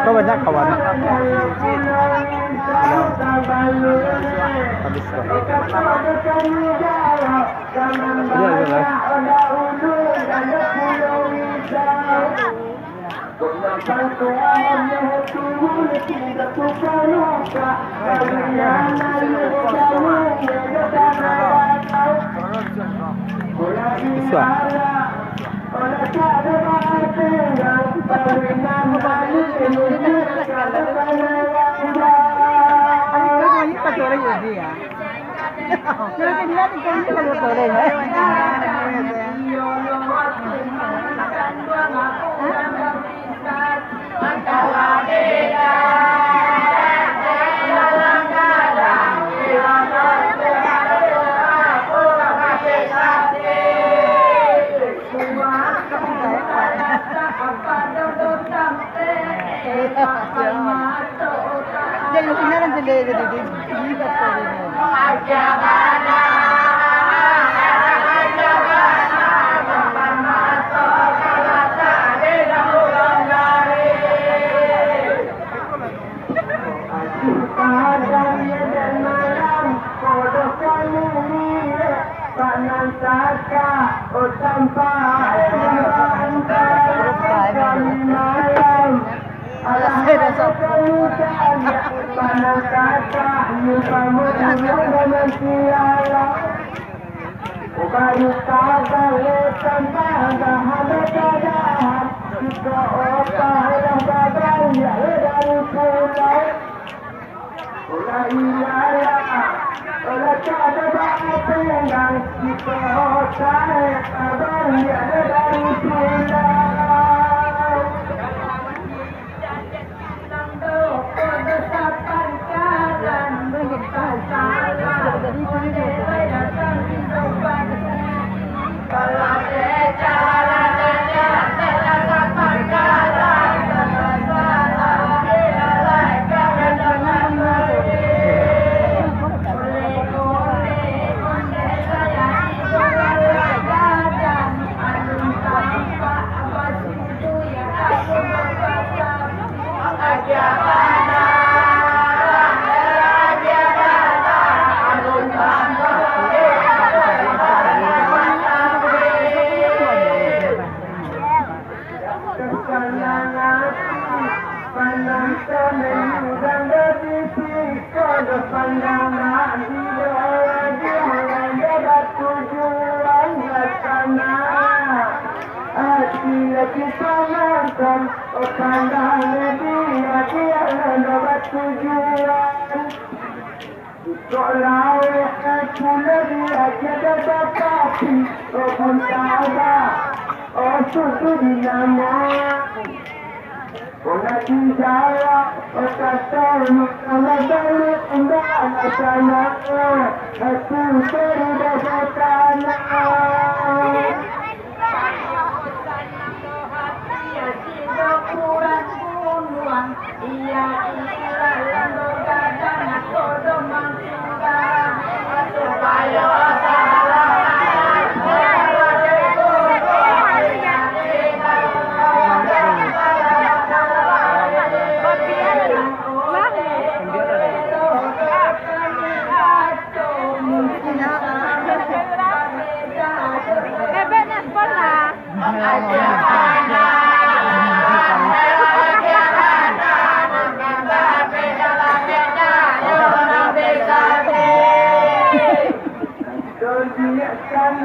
Kau banyak kawan. Habis kau. Iya. Bisa. Jadi sebenarnya jadi Tapi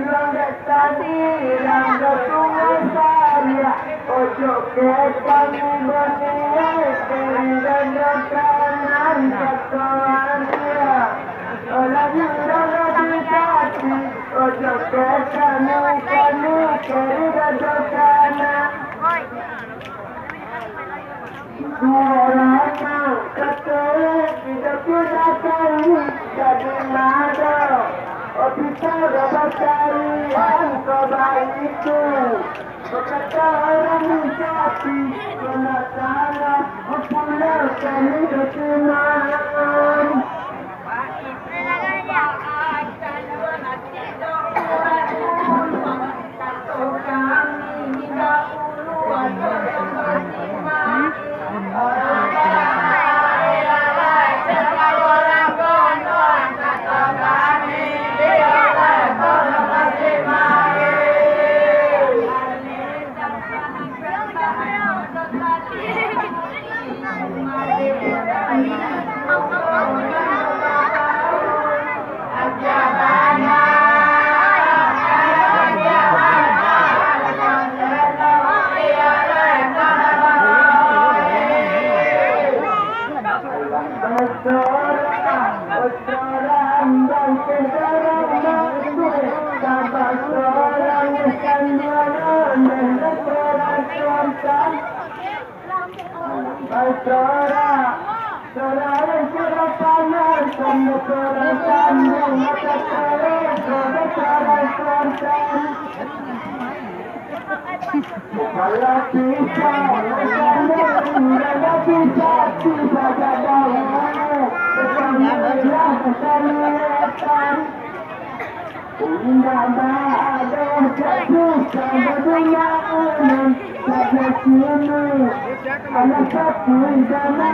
tanggalan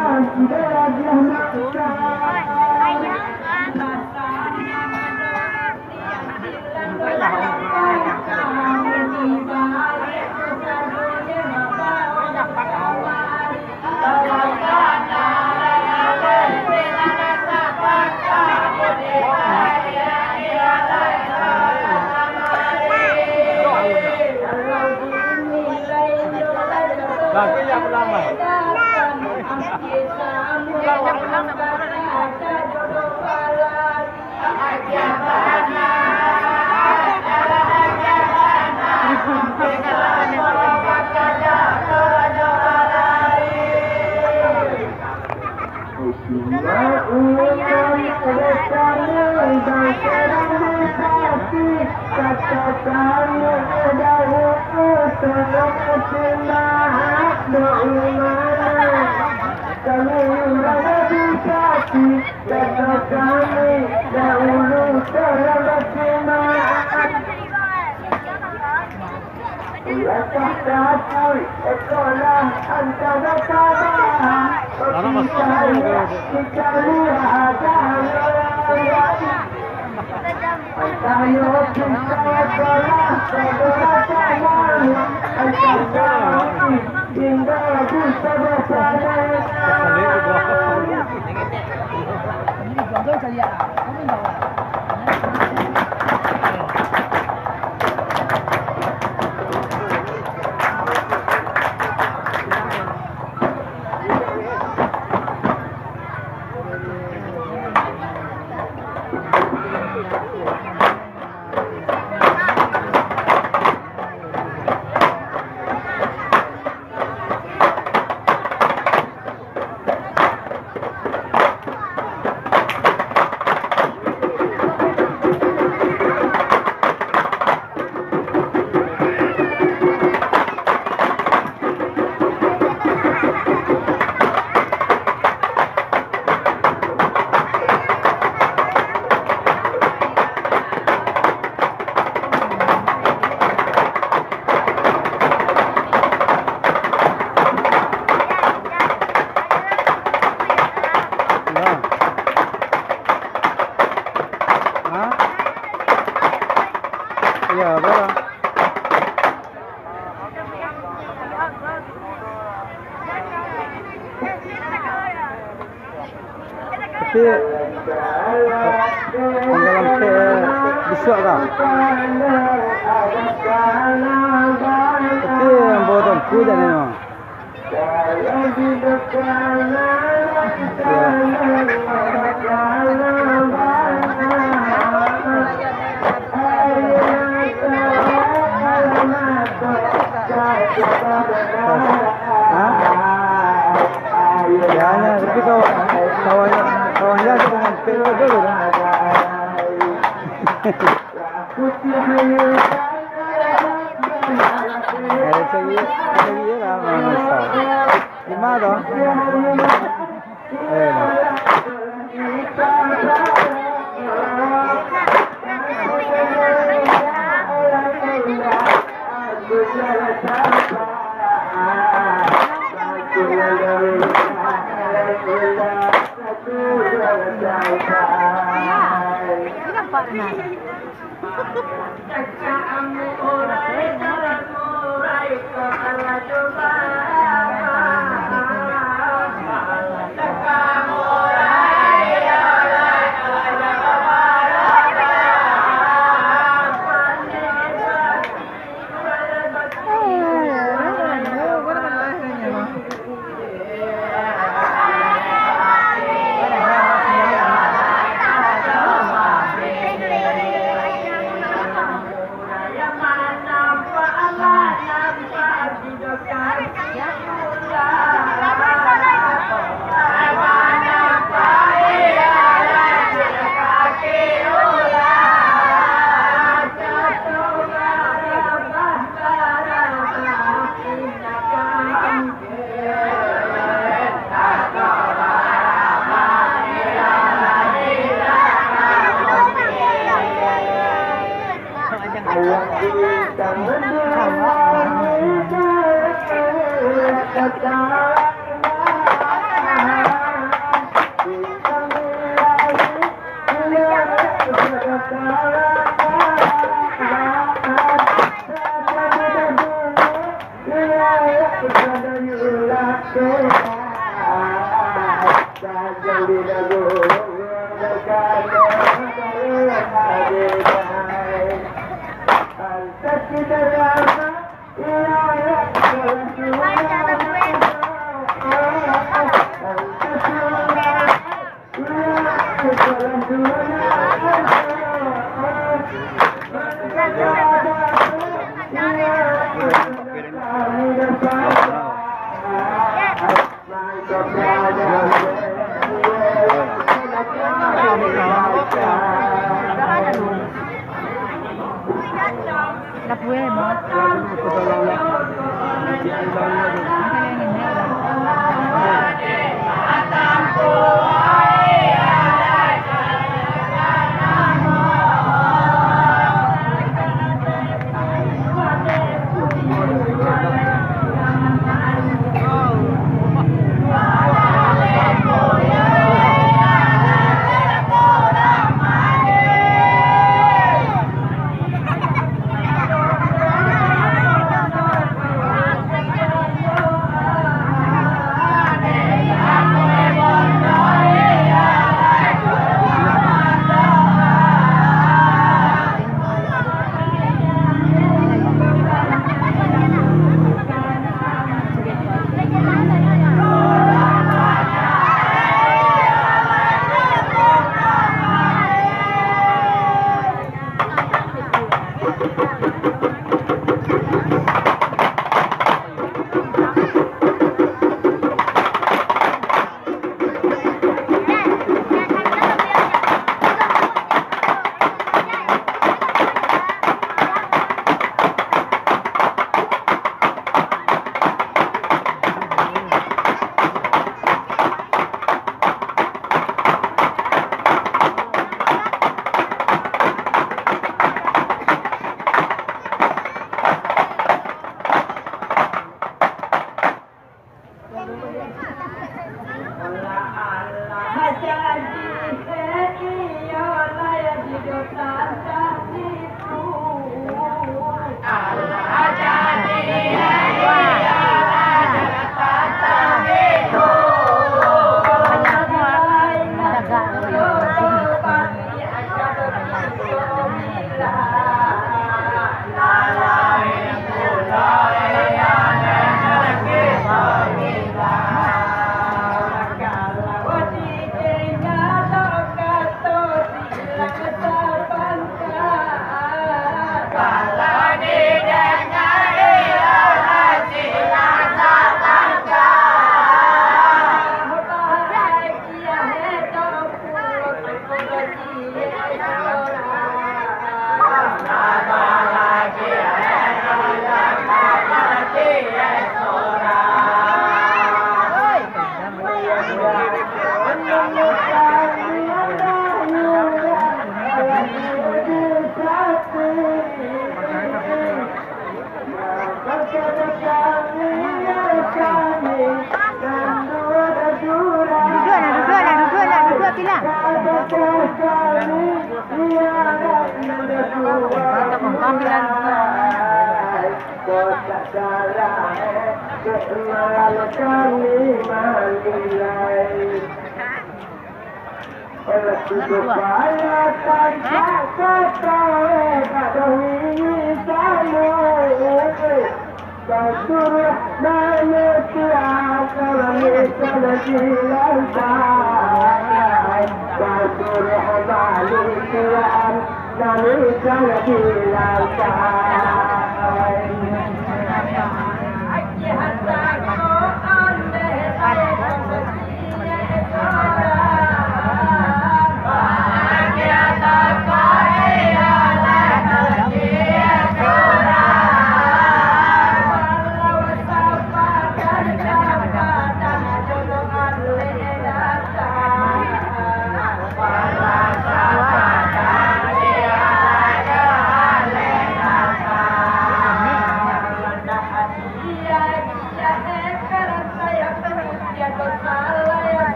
Besok kau. Tapi yang bawa tempu je ni memang. Ya hanya tapi kawannya tu dengan pelu dulu. Saya lah manusia. Lima dah.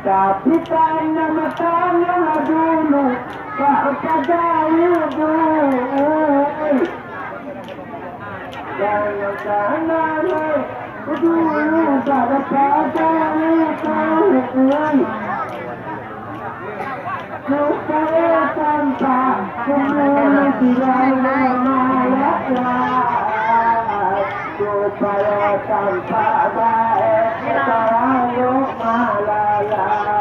Tapi nama saya dulu pada dulu jangan dulu pada supaya tanpa kemudian tidak supaya tanpa baik selalu malala.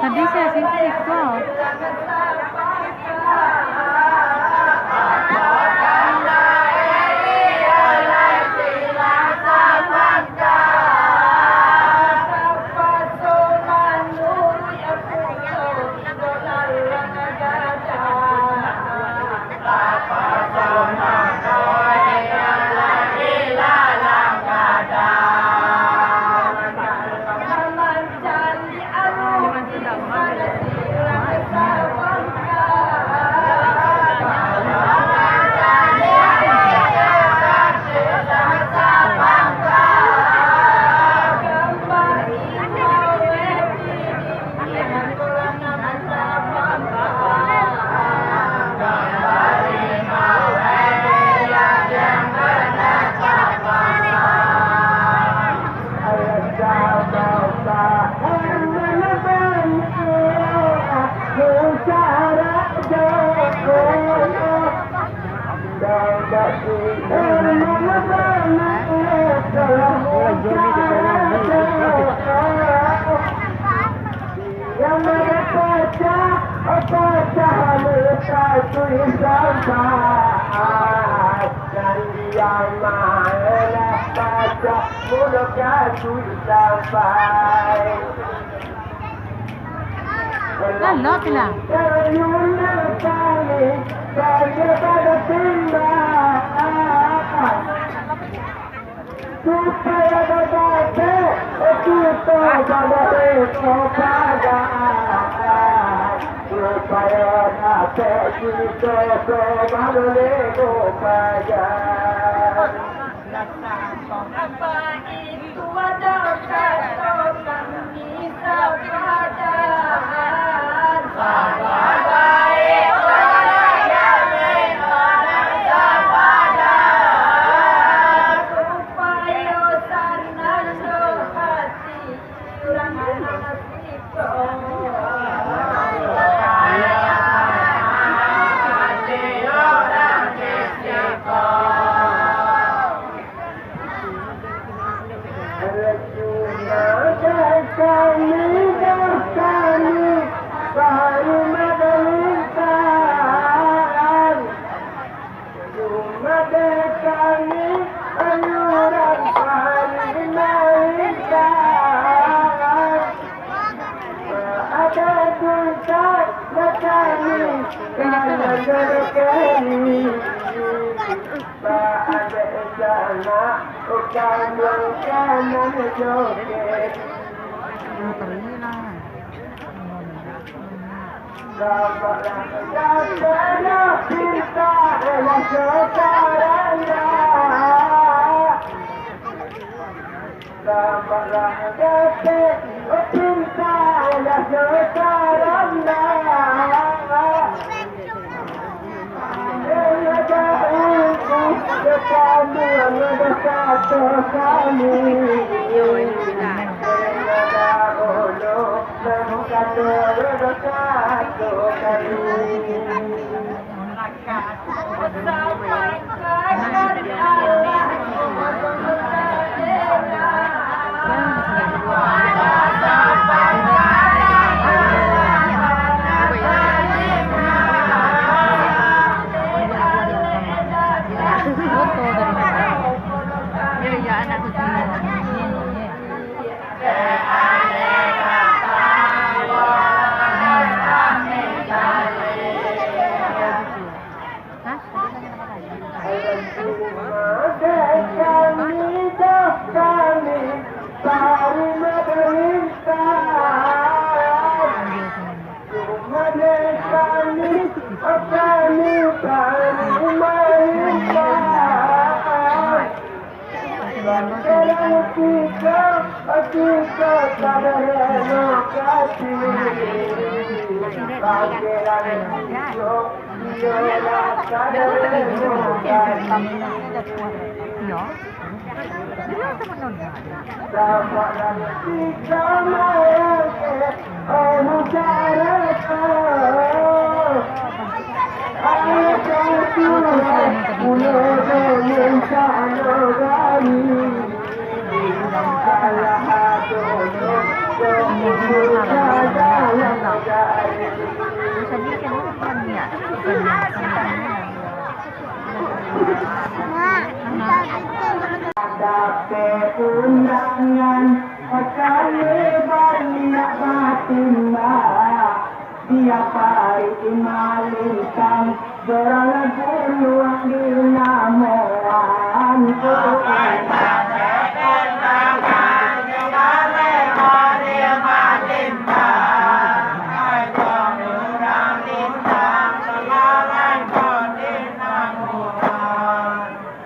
Tadi saya singkir kok. Lalo pila. Dapat undangan kali banyak batimba dia pari imalintang berang bunuang di namoan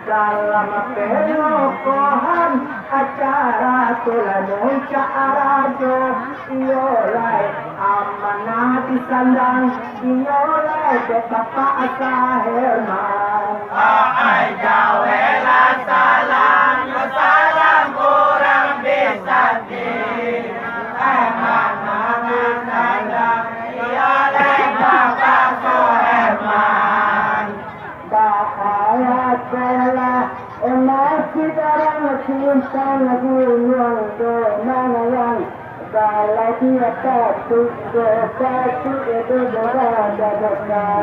dalam pelokohan acara tulanong cara iolay amanah di sandang iolay betapa asa herman ay jawela salam salam kurang bisa di amanah di sandang iolay betapa asa herman bahaya bela masih darang cinta lagi yang menang kalau dia satu itu berada dekat.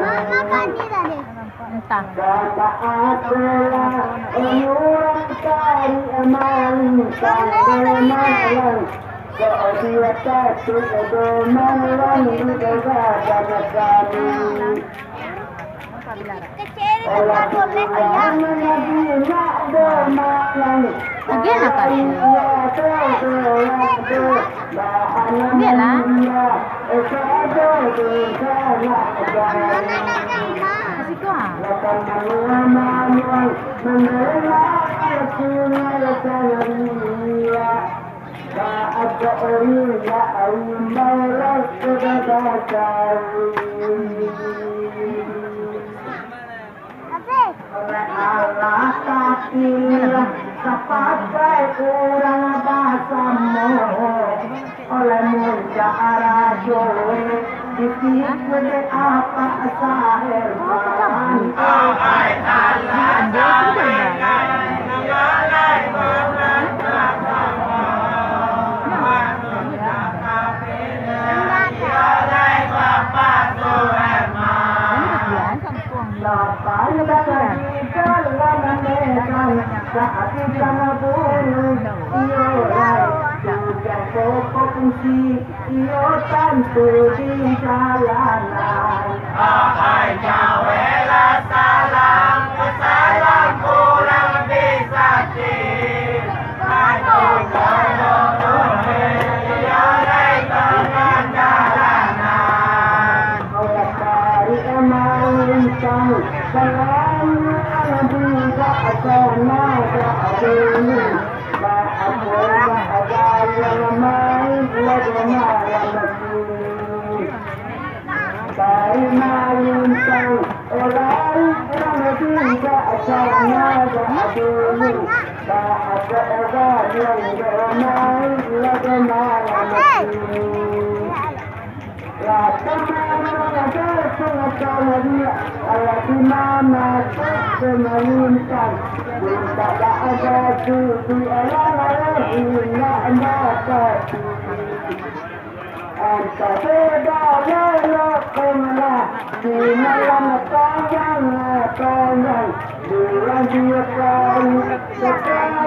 Entah. Kata adalah orang cari aman kemalan. Kalau dia satu itu menang berada dekat. Again apa? Again lah. Masih kuah. Allah takdir sampai kurang bahasamu oleh muda rajo dipikir apa sahirman ai Allah saat kita bunuh iolai juga pokok fungsi iyo tantu di jalanan ay jawela salam salam kurang bisa di aduh iolai dengan jalanan oleh dari emang selalu juga karena ini bahasa yang main bagaimana dari main sang orang juga karena ini bahasa yang main bagaimana Allah di mana semelintas tidak ada tujuh Allah Anta beda lelokonglah di malam panjang bulan dia kali sekali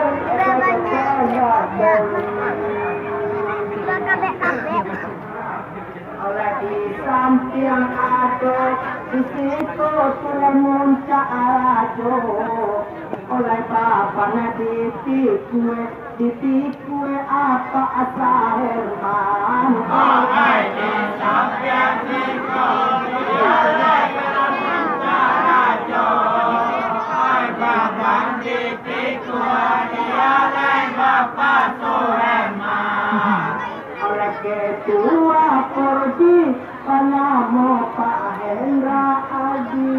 oleh di samping ada di situ tulen muncak ajo oleh bapaknya ditikue apa asa herman oleh di samping situ oleh muncak ajo oleh bapak ditikue oleh bapak Suherman oleh ketua pergi Panamo Pak Hendra Adi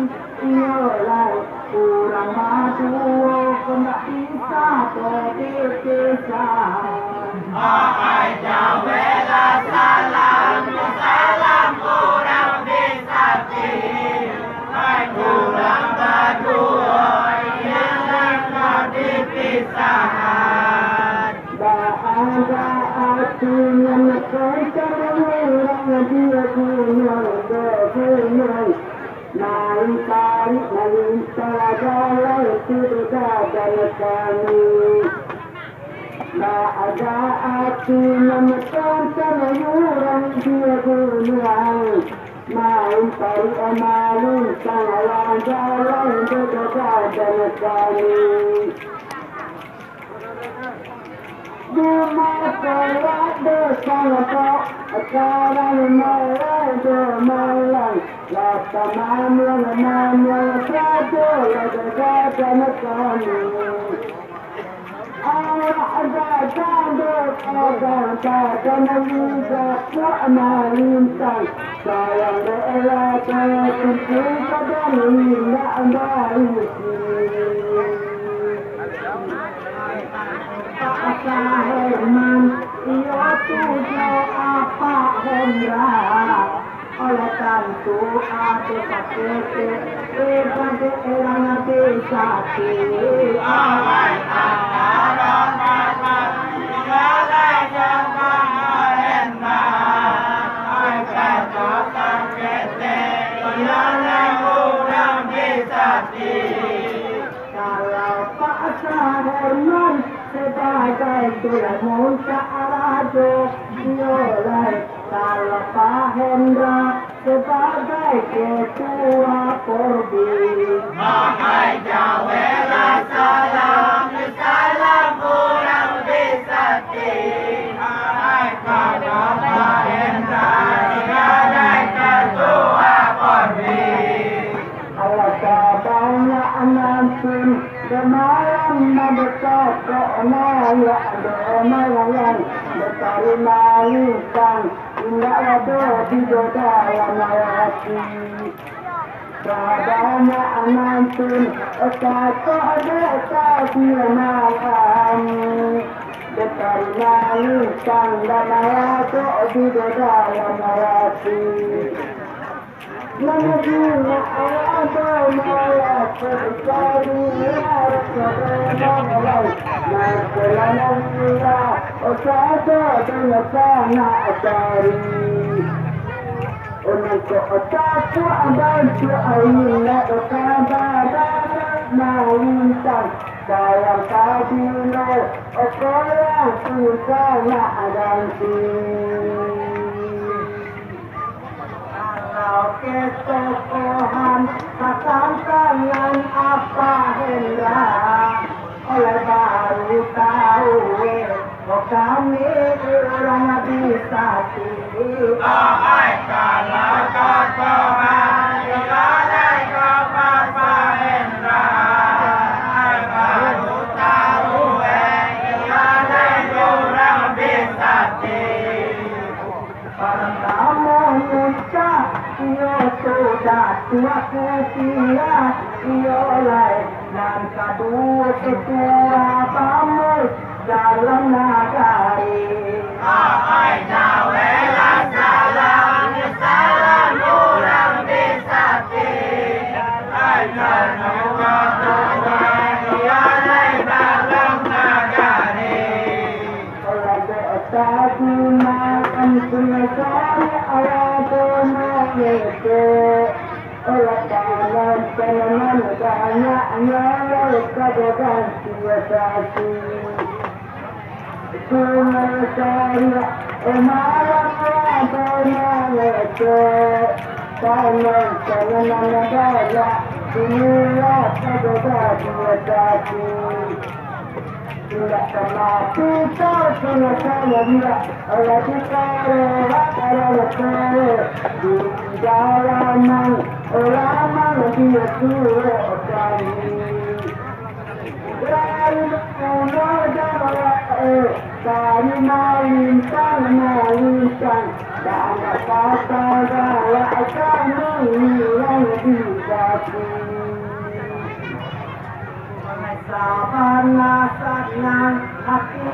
sabana senang hati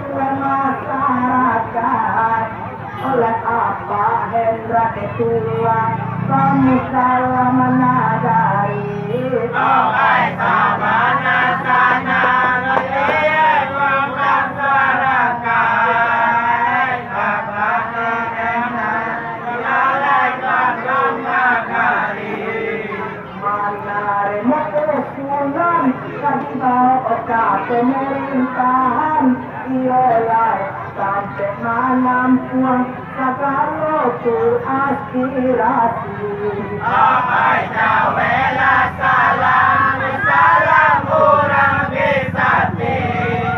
Tuhan masyarakat. Oleh apa Hendra ketua kamu salah menadari. Oleh sabana senang hati Tuhan masyarakat. Sabana enak melalaikan magari. Menari mekesunan kasih oka pemerintahan ialah sampai menampuan segala aspirasi. Amai jawela salam, salam kurang bisa ti.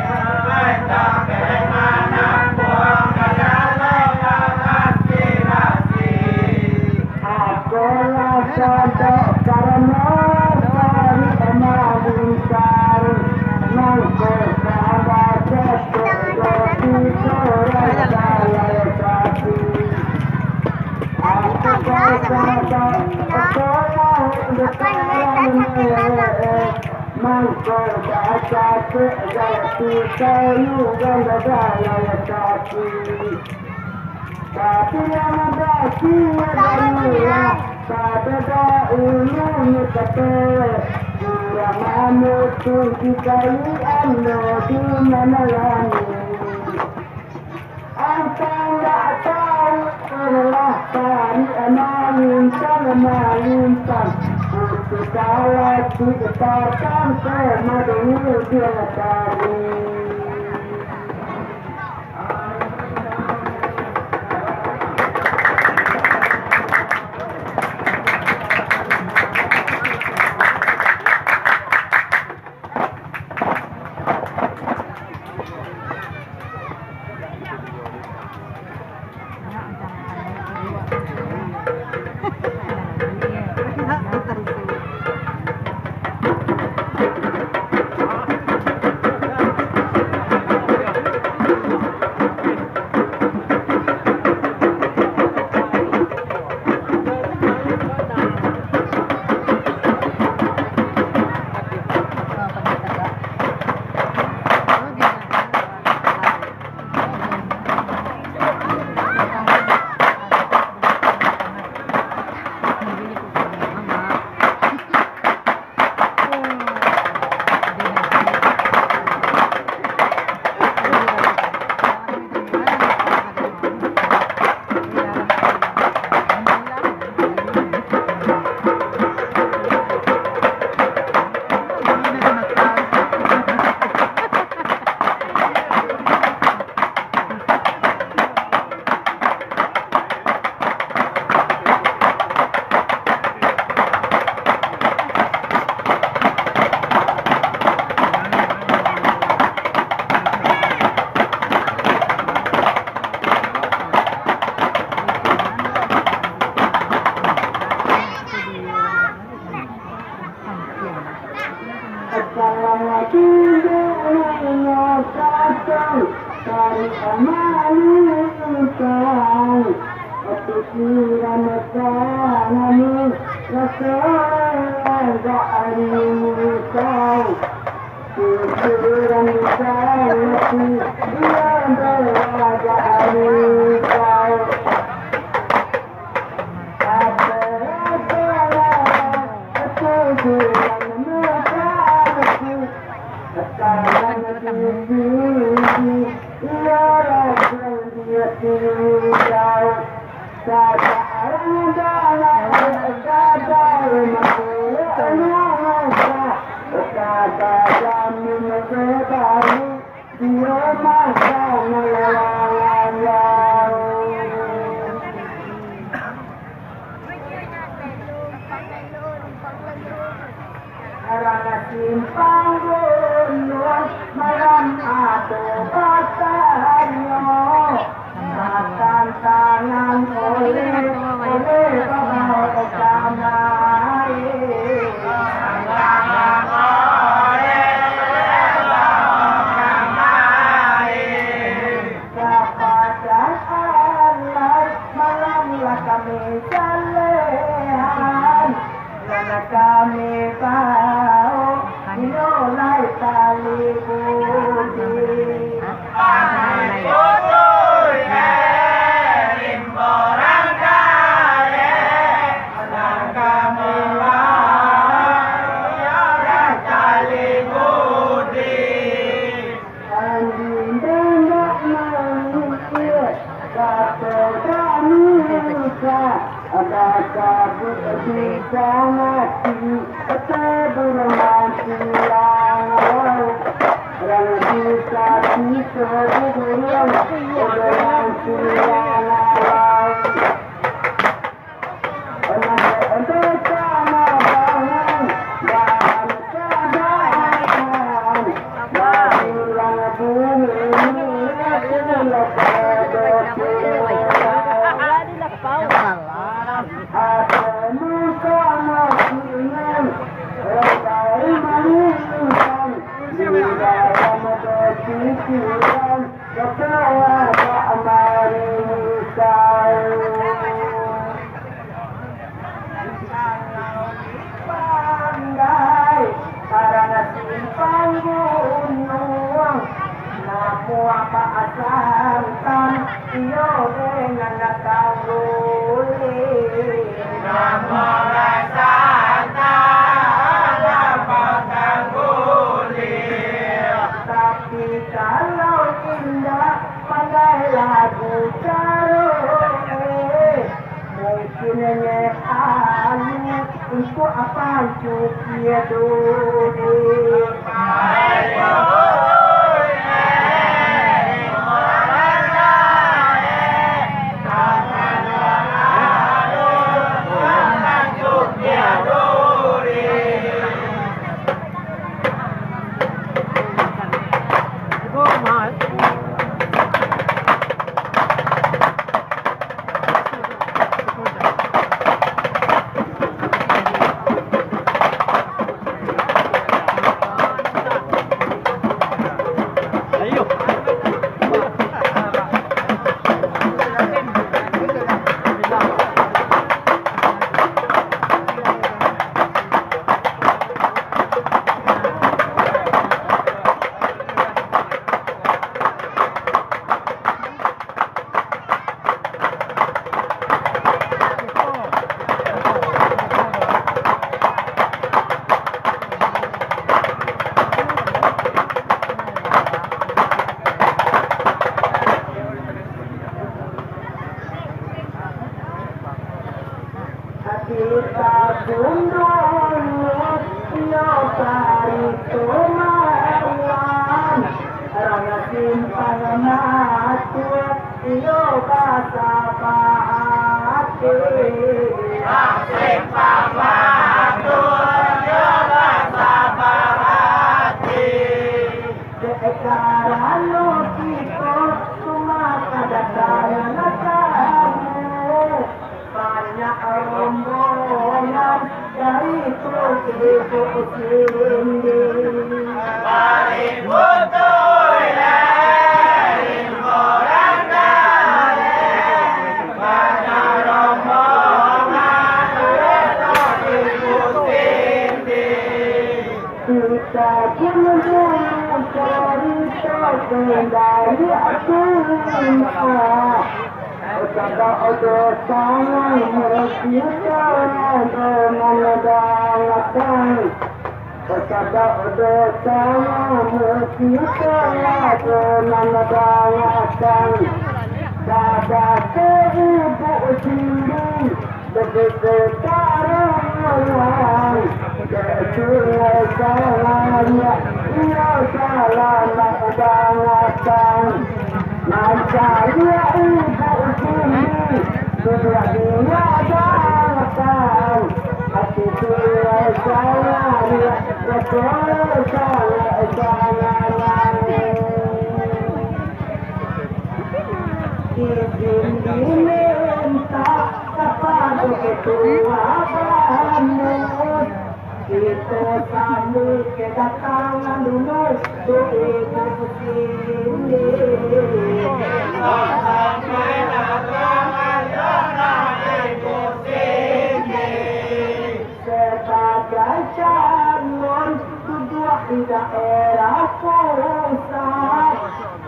Amai jawela buang segala aspirasi. Akulah saja karena dari kemalukan mangkuk sahabat sesuatu surat saya kasih. Aku saja akulah dekat mangkuk saja sesuatu surat saya kasih. Tapi yang ada siapa pada ulun kata kurang manusia dikai anda di mana lagi. Engkau tak tahu adalah tari amalintang amalintang. Untuk kalah digetarkan semadu dia tari. Simpang gunung malam atau batanya akan tangan oleh damai kepada Allah malamlah kami jalehan dan kami tahu mulai semua pasangan iyo dengan tangguli namo rasana lapang tangguli tapi kalau indah pandai lagu caro mungkin anu untuk apa cuci dulu kita gundul yo cari tomalan ranga simpang matu yo basa pahati simpang matu yo basa pahati sekarang lo kita cuma kedatangan banyak rombongan dari Pulau Sindi. Mari putui dari Morandale, banyak rombongan dari Pulau Sindi. Kita kunjung cerita kendali cinta. Kada ada tangan kita dengan dangatan. Kada ada tangan kita dengan dangatan. Kada seibu sini begitu tarangan. Kecuali salahnya ia salah dangatan. Mancaya ibu sini sudah diadakan hati sudah salah betul salah jangan izin diminta kepada ketua Bandung kita sambut kedatangan dulu untuk ibu sini. Sampai kedatangan ibu sini. Sebagai calon duduk di daerah pusat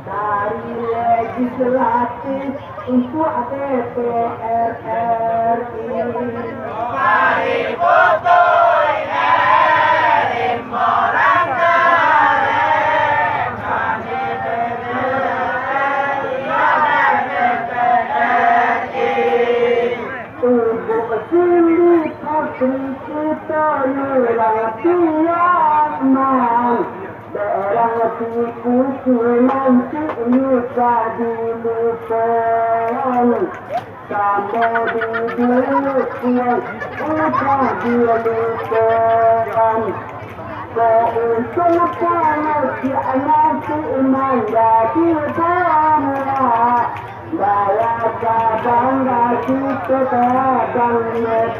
dari legislatif untuk DPR RI. Mari putui erin Morandale, kami DPR RI. Untuk sini putri kita nuratiaman. Daerah siku nanti bisa dilupakan. Sampai di dunia udah dilupakan. Keuntungan nanti nanti menjadi bangga. Daya bangga kita dan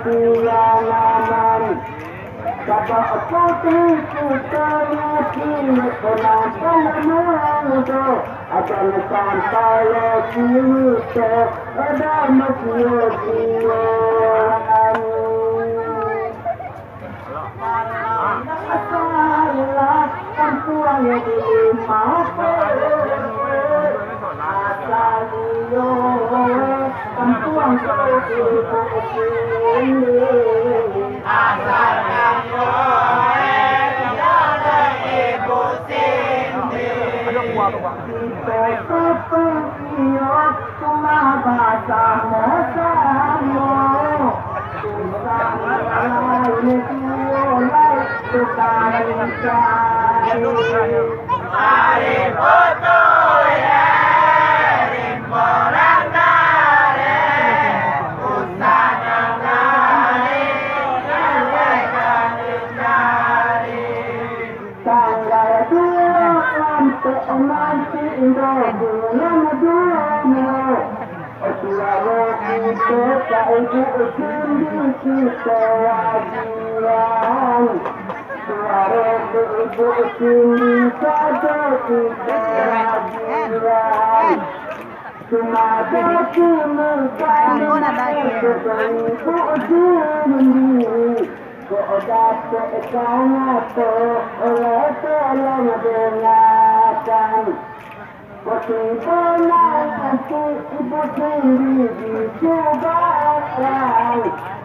kesiangan. Kata putih kita kini kenapa muda akan sampai kita ada manusia. Salah perempuan yang dimaafkan.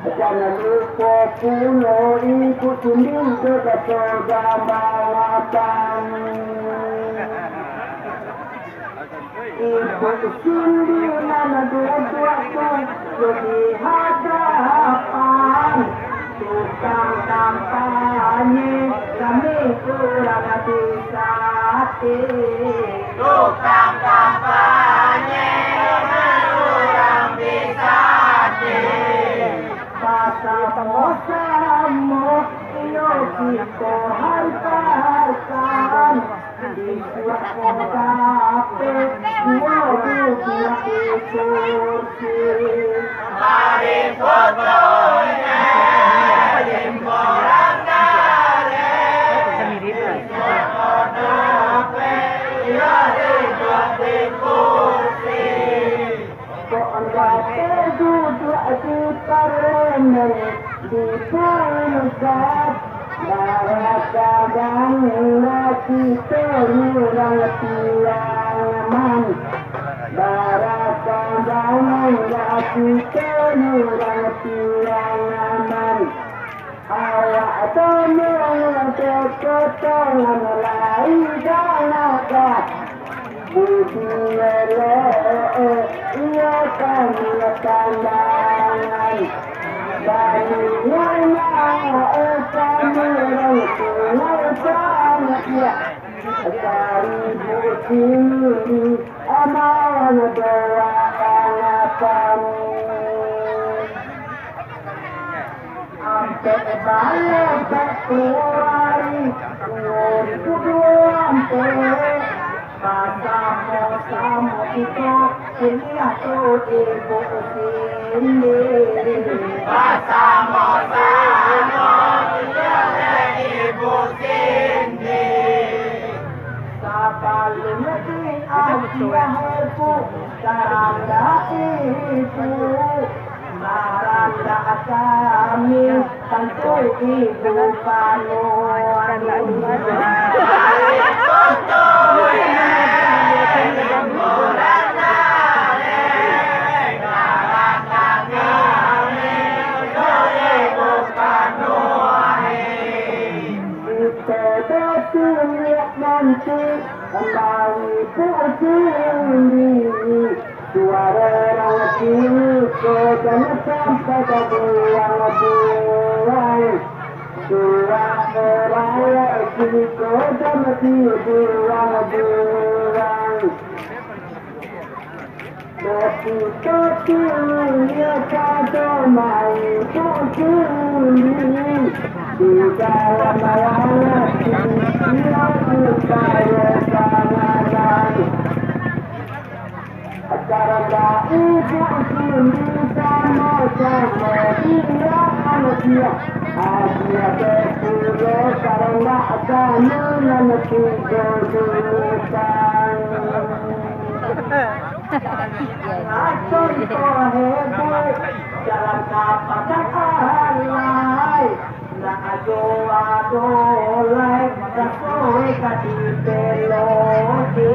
Jangan lupa pulau ikut sendiri ke keselamatan. Ikut sendiri mana dua-duaku lebih hadapan. Tukang kampanye kami kurang bisa hati. Tukang kampanye kurang bisa hati. Sama-sama yuk kita hantarkan di surat kafe dua buah kursi. Mari fotonya orang dari foto ya di kursi. Duduk di parlemen di pusat, barang-barang lagi terurang tiangan, barang-barang lagi terurang tiangan. Awak temui kekotoran lain dalam Budiwele ia kami tandangan Banyaknya kami rangkulan sangatnya Seribu kini aman doakan kami Sampai balik Februari 2024 Sama-sama kita kuliah ibu sini. Sama-sama kuliah ibu sini. Sebelum di akhirku saranda itu saranda kami tentu ibu panuan. Nanti kembali berdiri suara hatiku jangan sampai terbuang-buang suara raya hatiku jangan dibuang-buang Tapi ya kata main berdiri di dalam malam Karena ibu sendiri sama-sama dia anaknya Adia berpuluh karena kamu nanti berdukan Contoh hebat dalam kapal alai Nakadoa-doa Kasoi kati peloti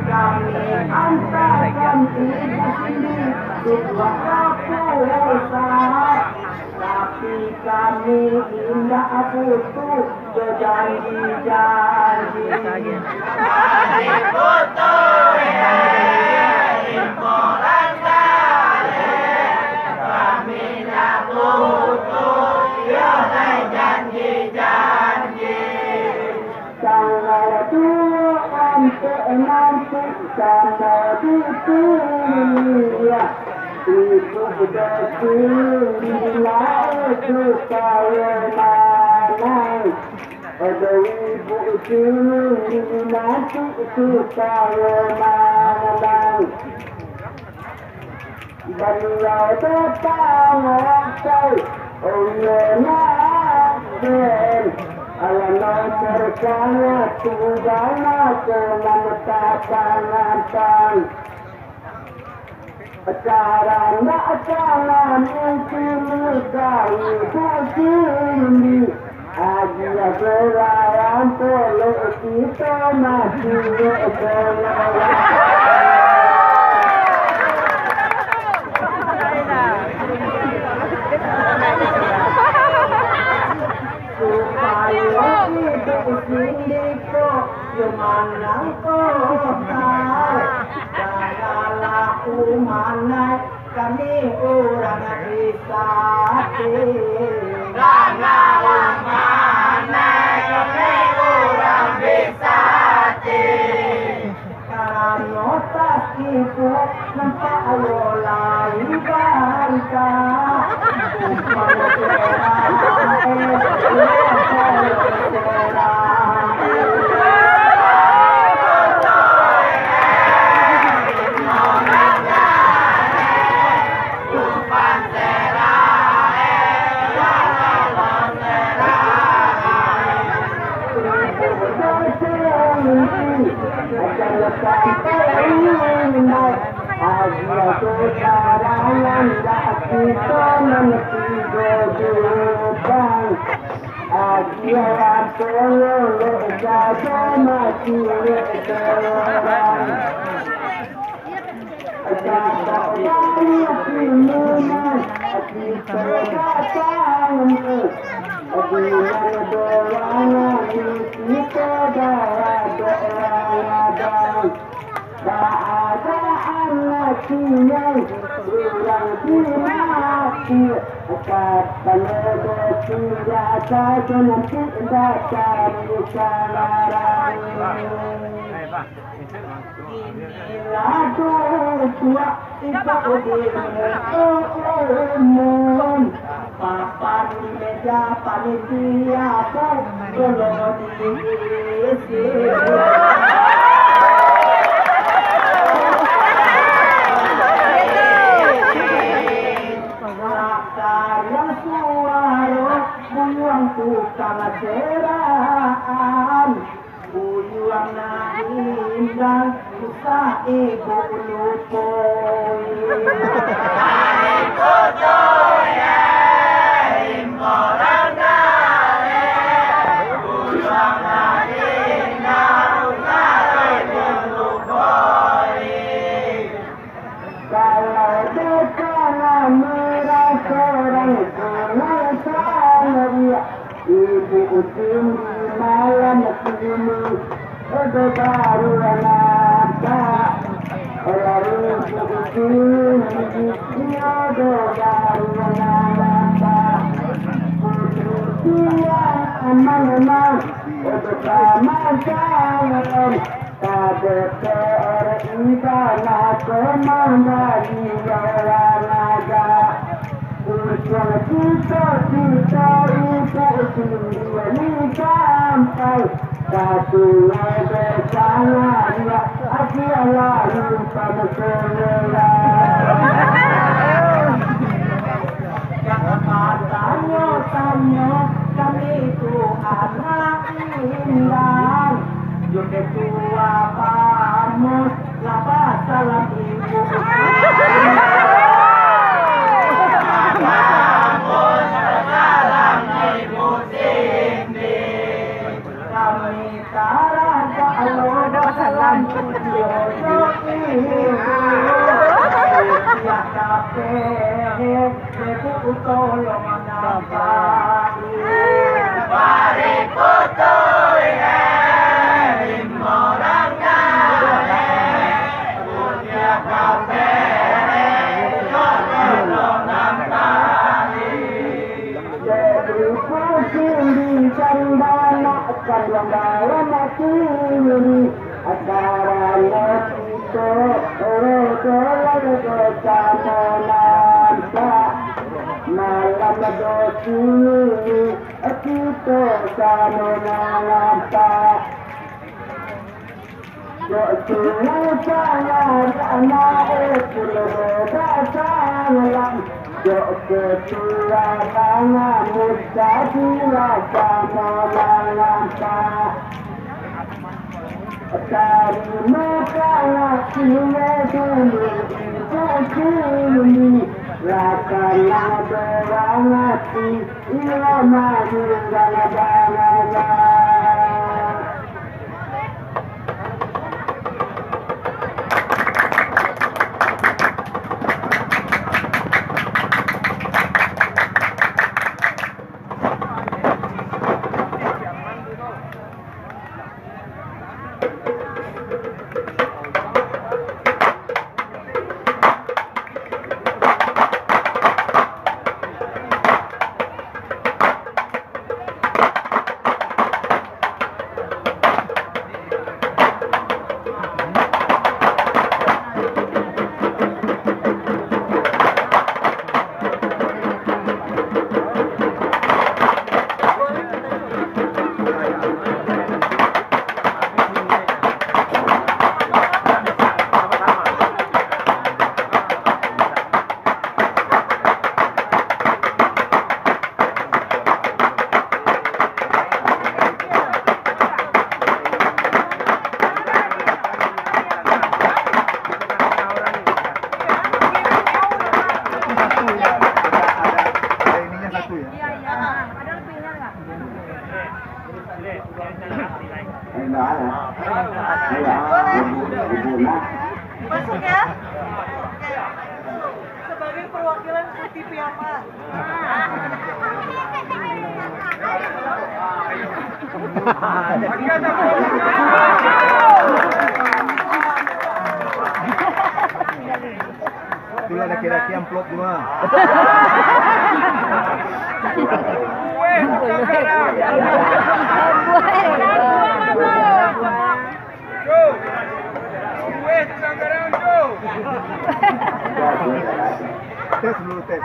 Kami antarkan ibu sini Sebuah kapuasa Tapi kami indah putus berjanji-janji. Kami putus imporan kali, kami nak putus ya janji-janji. Tanggal 2 nanti sama di dunia. Itu berkeliling itu saya mana. Ada ibu sini nanti itu saya mana. Beliau tetangga saya, oh nasib. Alam terkaya tunggal kemantapan. Acara mungkin kali begini. Agia berayam boleh kita masih supaya hidup ini kok yang janganlah umanai kami orang bisa janganlah umanai kami orang bisa karena tak itu nampak oleh bangsa papan di meja panitia pun belum diisi. Yang suara buang tukang seraan, buyuang na indah usah ibu lupoi. Ibu joya imporan kali, buyuang na indah usah ibu lupoi. Kalau dekat merasa orang dia ibu tinggi malam sini ada baru anak lalu ibu tinggi ada baru anak dia aman-aman ada sama jalan pada teribadah kemandiri orang ada. Kita itu ini sampai satu bersama dia akhirnya lupa berselera. Katanya tanya kami itu anak indah, jodoh tua kamu lapa salam ibu. Tolong akan lembaga mati ini acaranya kita orang bersama nanti malam dosi kita sama nanti dosi jangan anak itu berdatangan Jok ketua tangan mustahila sama langka Terima kasih dulu Kini Rakanlah berangati Ilama Jurgana-gana Masuk ya? Sebagai perwakilan TV apa? Dulu ada kira-kira amplop dua. Tes dulu tes.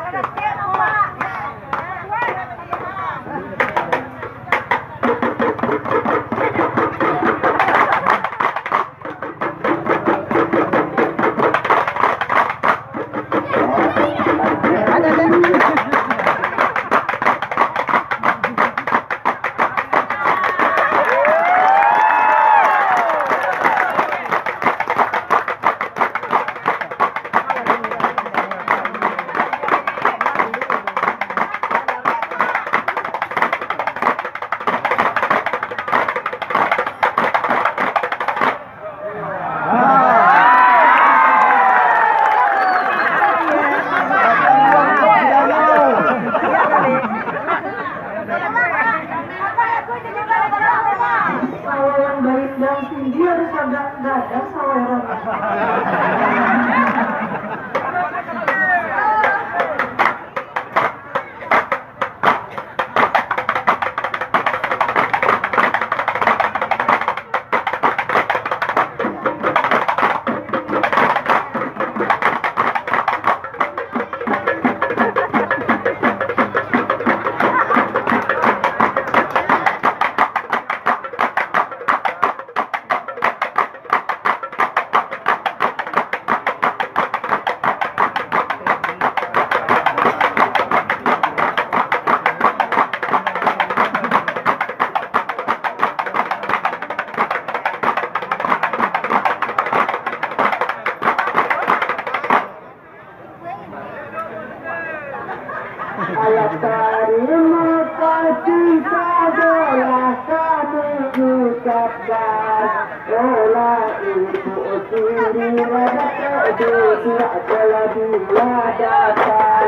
Terima kasih adalah kami ucapkan Ola ibu sini rada tidak telah diadakan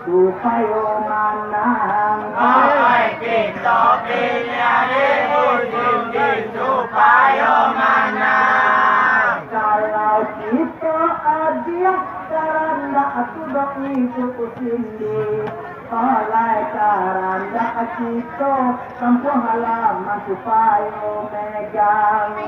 Supaya manang, ay kita Kalau kita ada karena sudah itu sini, oleh karena kita kampung halaman supaya megang.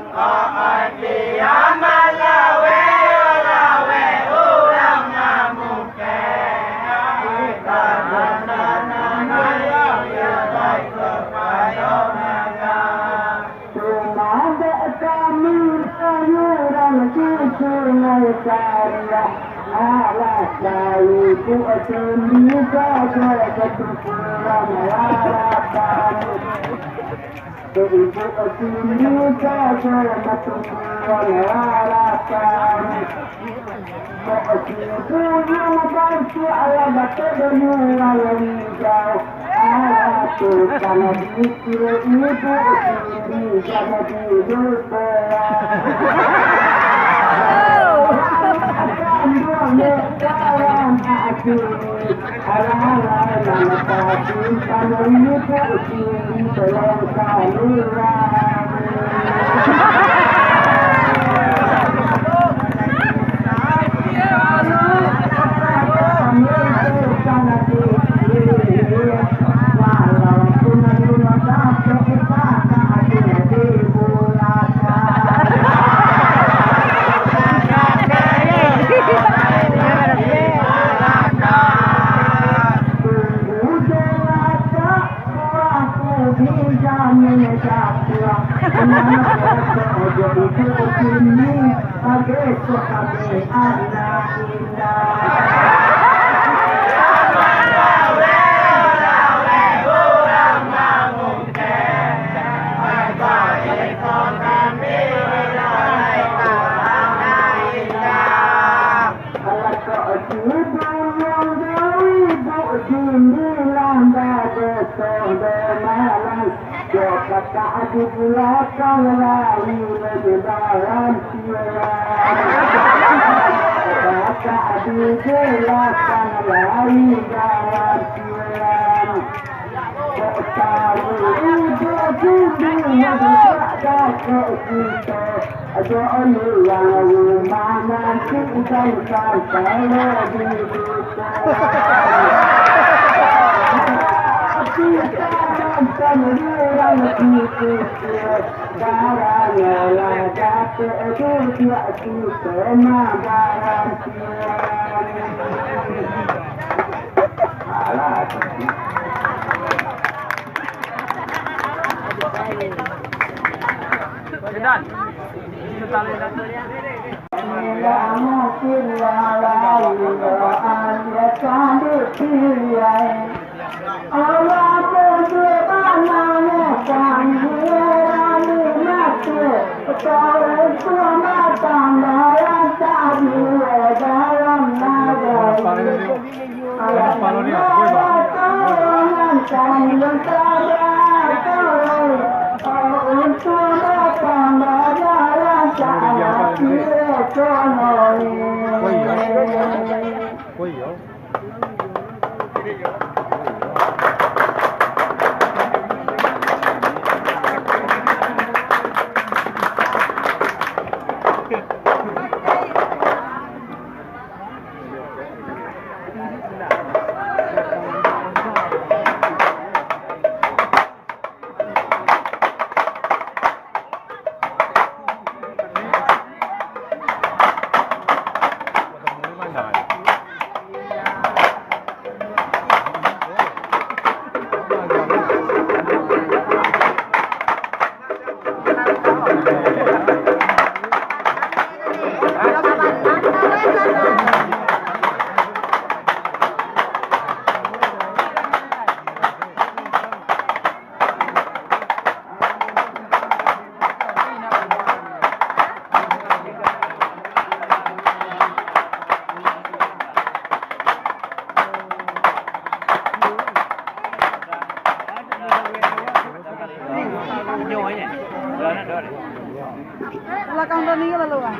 Belakang Doni lalu ah.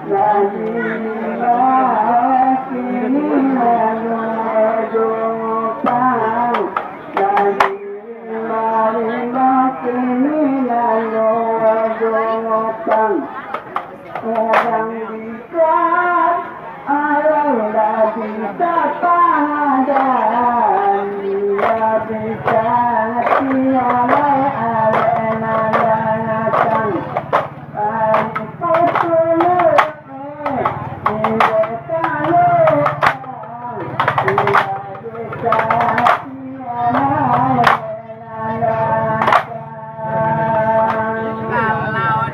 La yang orang dikat Allah bisa padan dia bisa tiada alena danakan Saya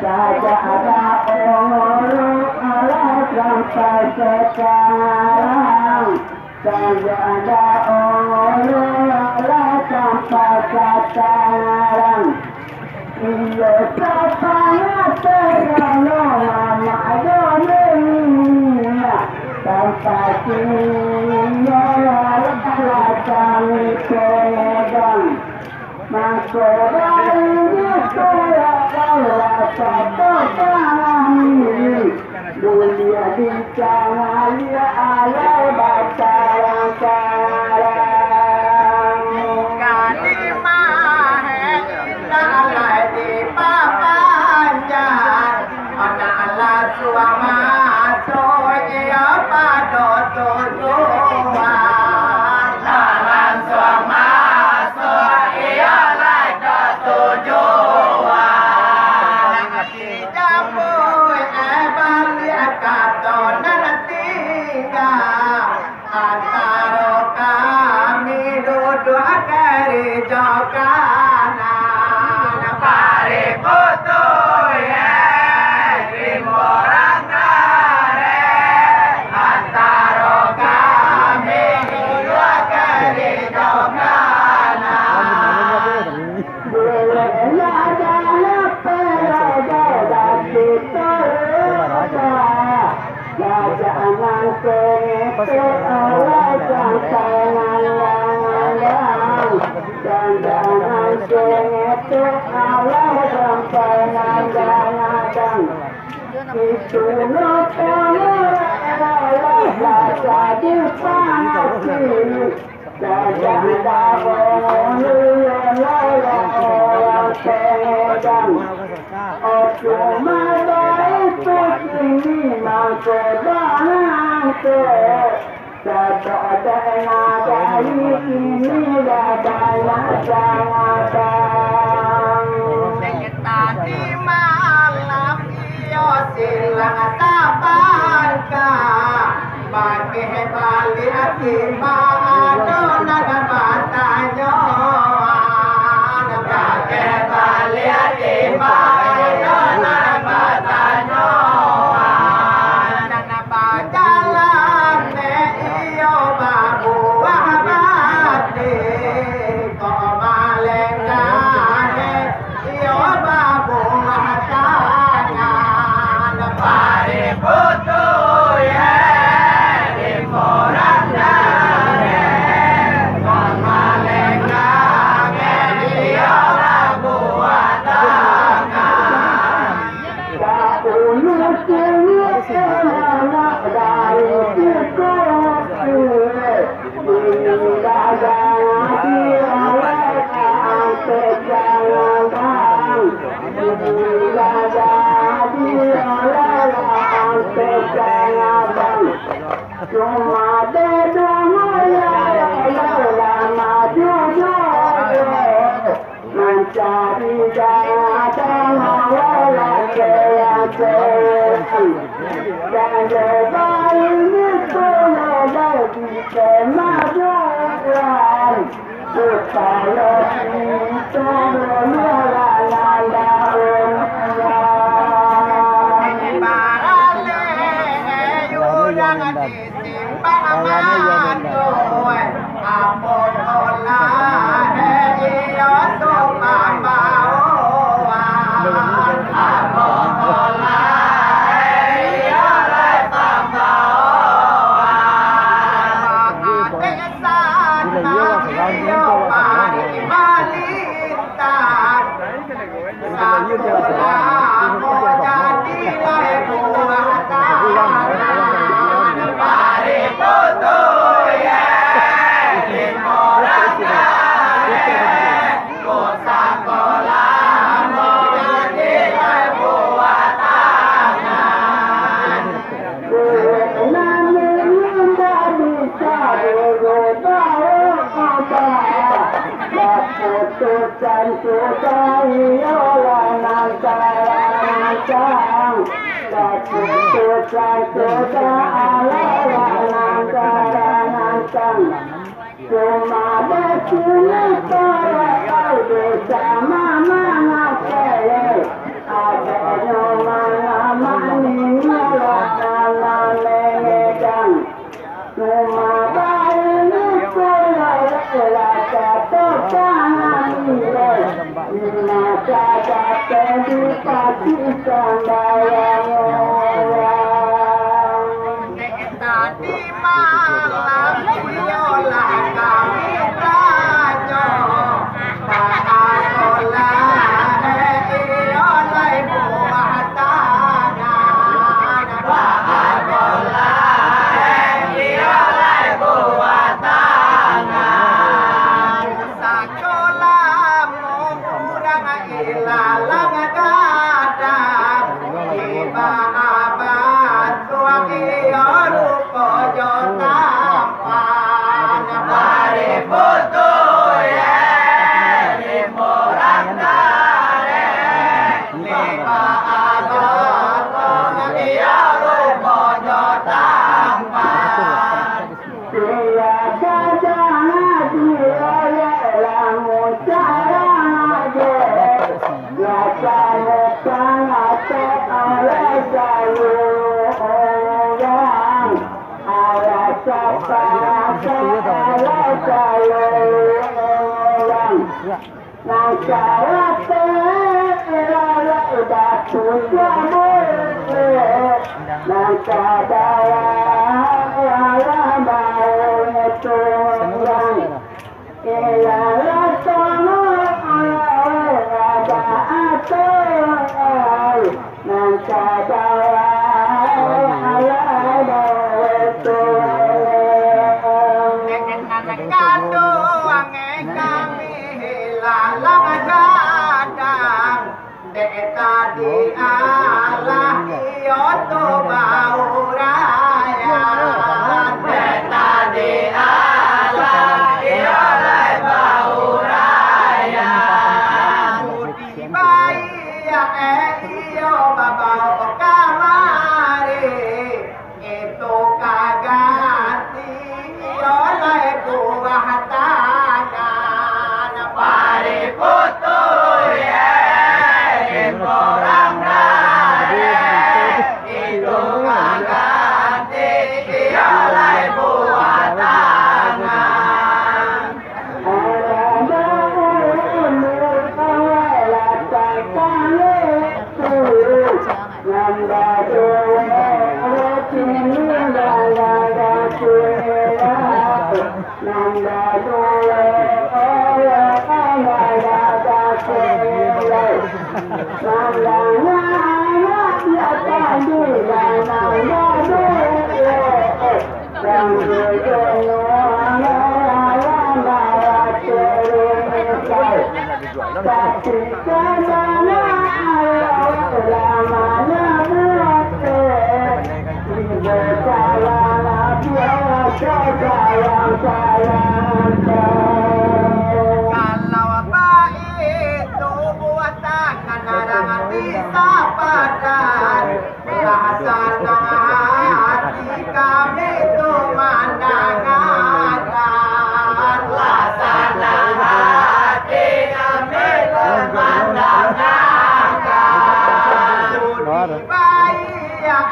saja ada orang Allah sampai sekarang. Saja ada orang Allah sampai sekarang. Ia sapanya terlalu lama dunia sampai kini Allah kami pegang. Masalah ini Allah satu kami dunia di tangan dia Allah bakaran karang. Kalimah Allah di papanjang ana Allah suama soya pada tujuan. Tadi malam iyo silang tabanka bagi bali ati maado nagabatanyo bagi bali ati maado nagabatanyo nagabajalan ne iyo babuah bati ko malengane iyo babuah tangan pare putu ya di moran dare ko malengane iyo babuah tangan kaunu sini dari situ cuma mencari jangan dan lebaran itu lagi kemajuan supaya kita berjalan daun jangan disimpang mandoe apun olah iyo tumabawan apun olah iyo lai pambawan kesan iyo mari malitan sakulah mo jadi lai buah tangan pare putu ya di moran dare ko sakolah mo jadi lai buah tangan namun tak bisa berdoa putusan susah ialah nantang putusan susah nantang cuma bersini para bersama mengapa adanya Tadi malam biola kami rajo Pakola biola buah tangan Pakola biola buah tangan Sakola murang ilalang kadang Iba abad tuang iyo Koyo tampan mari putu ye limurang tare lima abad kong iya rupoyo tampan dia gajah dia ye lamun cara je ya saya sangat oleh saya Tadi Allah iyo tu bau raya tadi Allah iyo lai bau raya Budi bayi ya iyo babau kamari itu kagati iyo lai buah tangan pari putu ya orang nari itu ganti oleh buah tangan. Kalau baik itu buat tangan orang bisa padan Rasana hati kami itu mandangan Rasana hati kami itu mandangan Budi bayi yang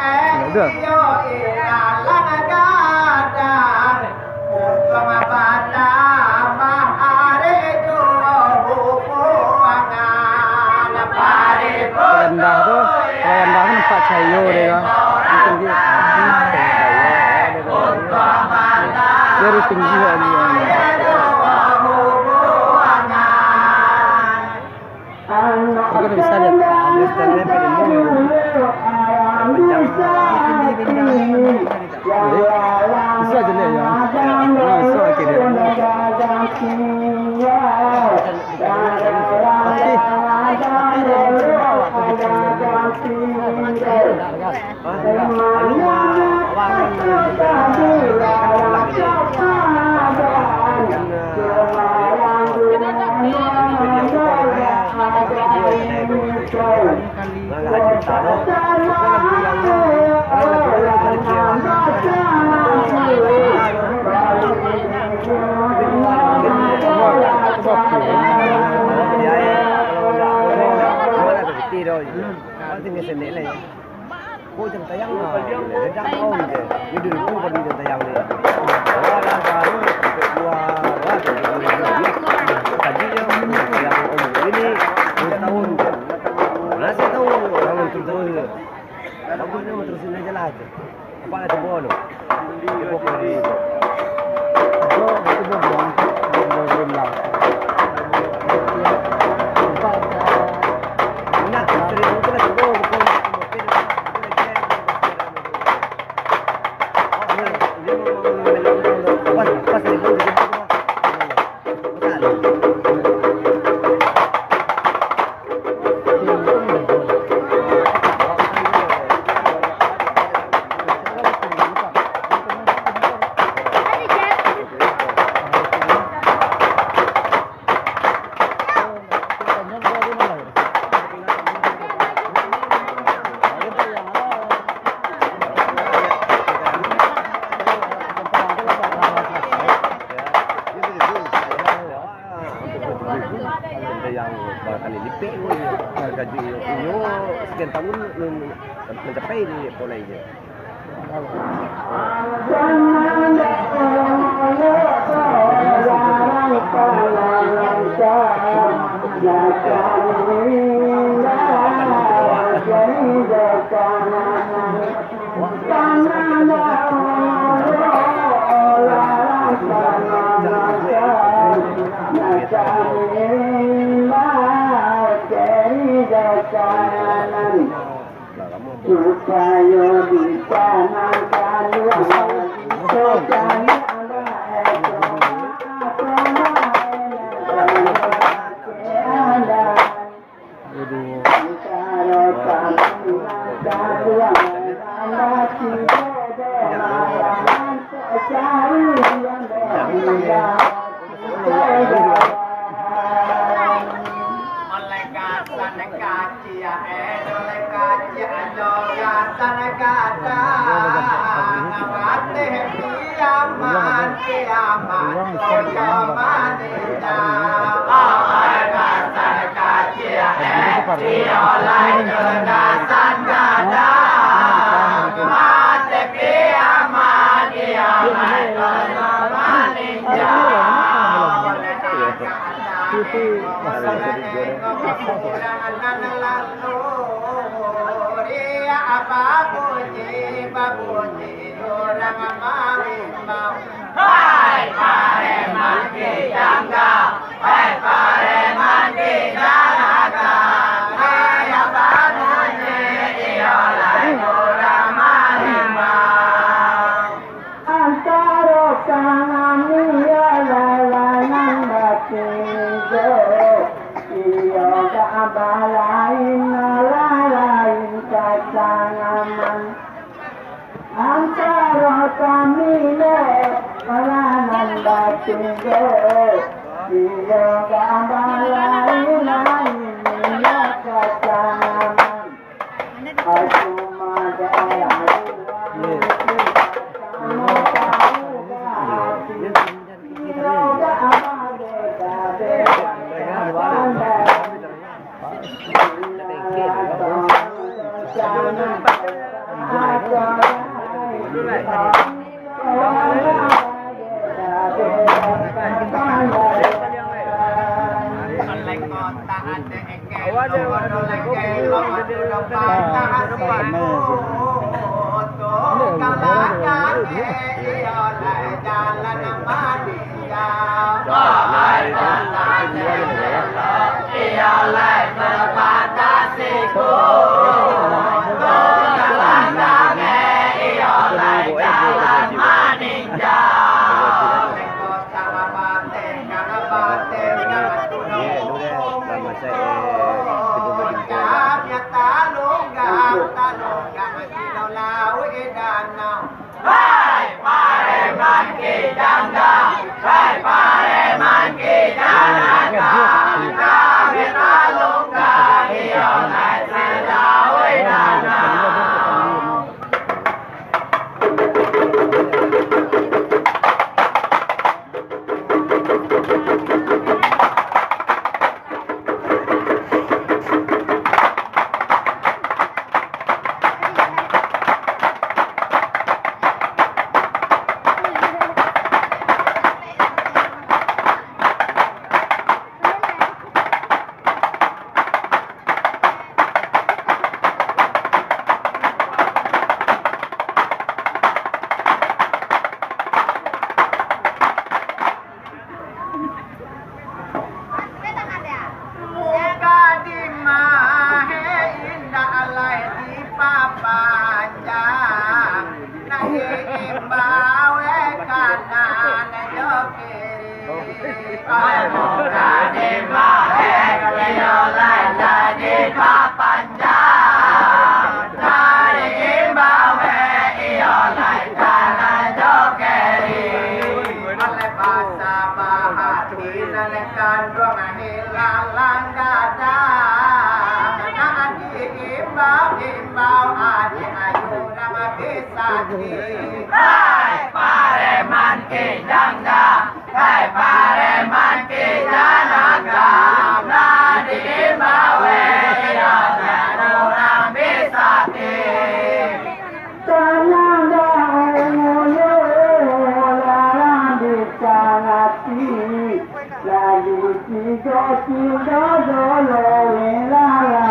iyo ilalang gadang Untung pertama hari dua hubungan Rendah tuh, kalau rendah kan Pak Cayo deh kan, tinggi, dari tinggi lagi. Kita bisa lihat, ada stand-up di bisa aja lihat ya, nah so akhirnya. Cô chẳng tay ăn mà để ra ông kìa, như đường cô còn đi chẳng tay ăn đi. Đó là cái qua đó thì cả chị em ông ini, kita tahu Bagus ni terusin aja lah. Apa nak tebal tu? Tebal kiri. Itu buang belum lah. Nak cari tu nak tebal bukan pas ni pun yang barangkali lipik gaji yo sekian tahun mencapai di polai je. Supaya bisa makan Saya panjang nanging imbawe kanan yo kiri oleh muka di bahe yo lai jadi panjang nanging imbawe yo lai kanan yo kiri oleh bahasa bahati nalekan ruang hilang dada imbau adik ayu nama bisati hai pareman ki jangga hai pareman ki janaga nadi imbau ya nama bisati janaga ngoyo larang disangati lagi tiga dolo larang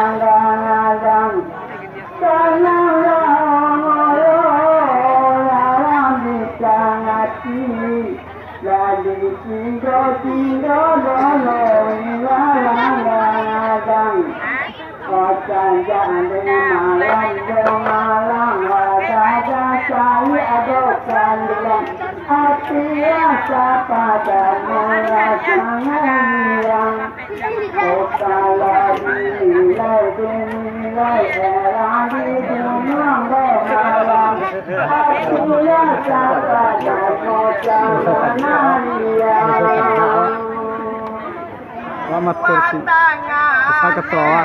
Selamat kursi. Saya ketua.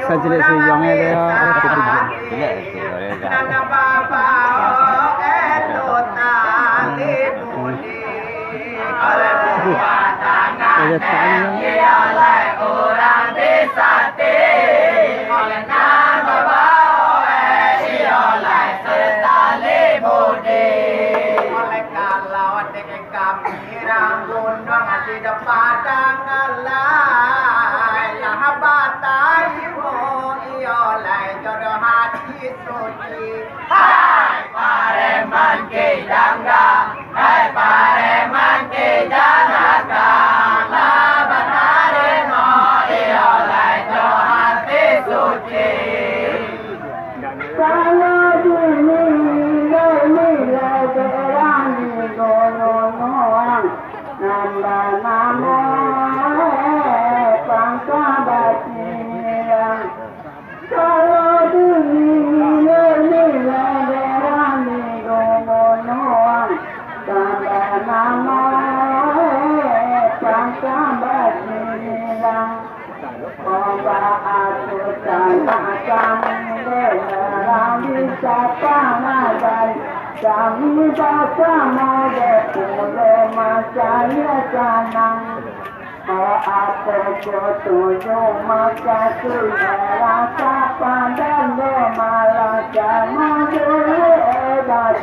Saya jelek si Yongnya dia. Saya tanya. Orang disati oleh nama bawa oleh setali budi oleh kalau dengan kami rambut dengan tidak padang alai lah bataimu oleh jodoh hati suci hai pareman ki jangga hai pareman ki janaga lah bataimu oleh jodoh hati suci kalau dinilai berani golongan nambah nama bangsa batiran kalau dinilai berani golongan nambah nama bangsa batiran Oba aku tanah kami berani siapa nadai kami bersama berpuluh masanya sanang aku kutuju maka rasa pandang malah jangan dulu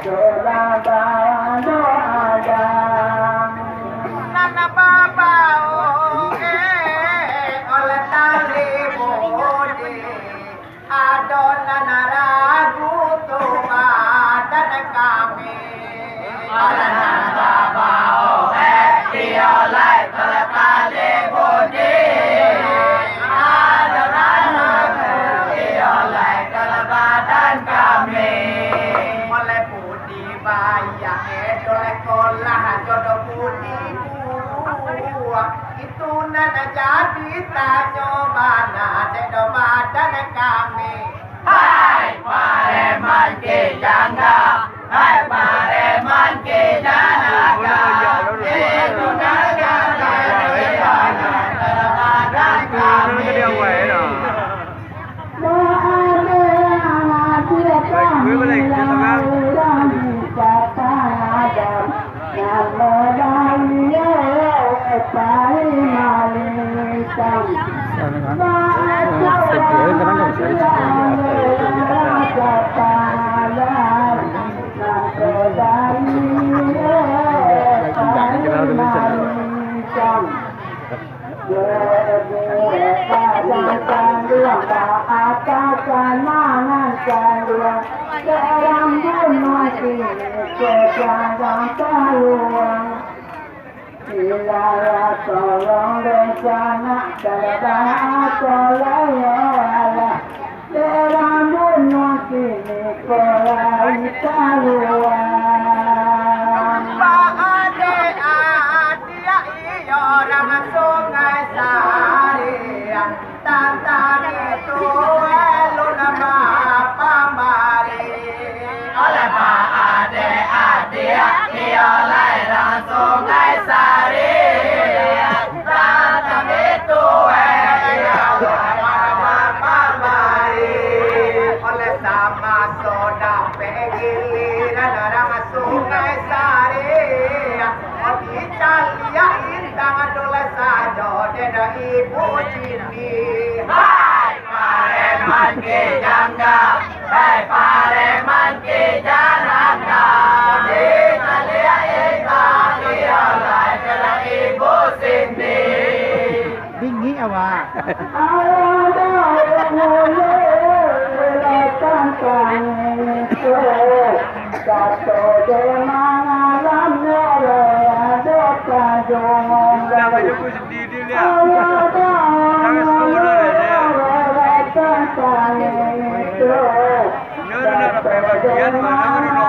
Surabaya doa nana bapa oleh tali bodi adonan ragu dan kami oleh nana bapa oleh tali bodi adonan ragu oleh dan kami oleh budi bayang oleh kolah jodoh budi itu nana jadi tajo bana dedo badan kami hai pareman ki jangga hai pareman ki janaga itu nana jadi badan kami tolong bencana terbaik oleh Allah dalam dunia kaluan Ade adia iyo orang sungai sari tantang itu elu nama pamari oleh Pak Ade adia iyo orang sungai sari tantang itu elu nama pamari oleh sama soda pegiliran orang sungai sari di calia indang dole sajo deda ibu cini hai pareman ke jangga hai pareman ke jananga di calia indang dia lai deda ibu sini Bingi awak. Kenapa aku sendiri dia? Jangan semua dia. Nggak ada bagian mana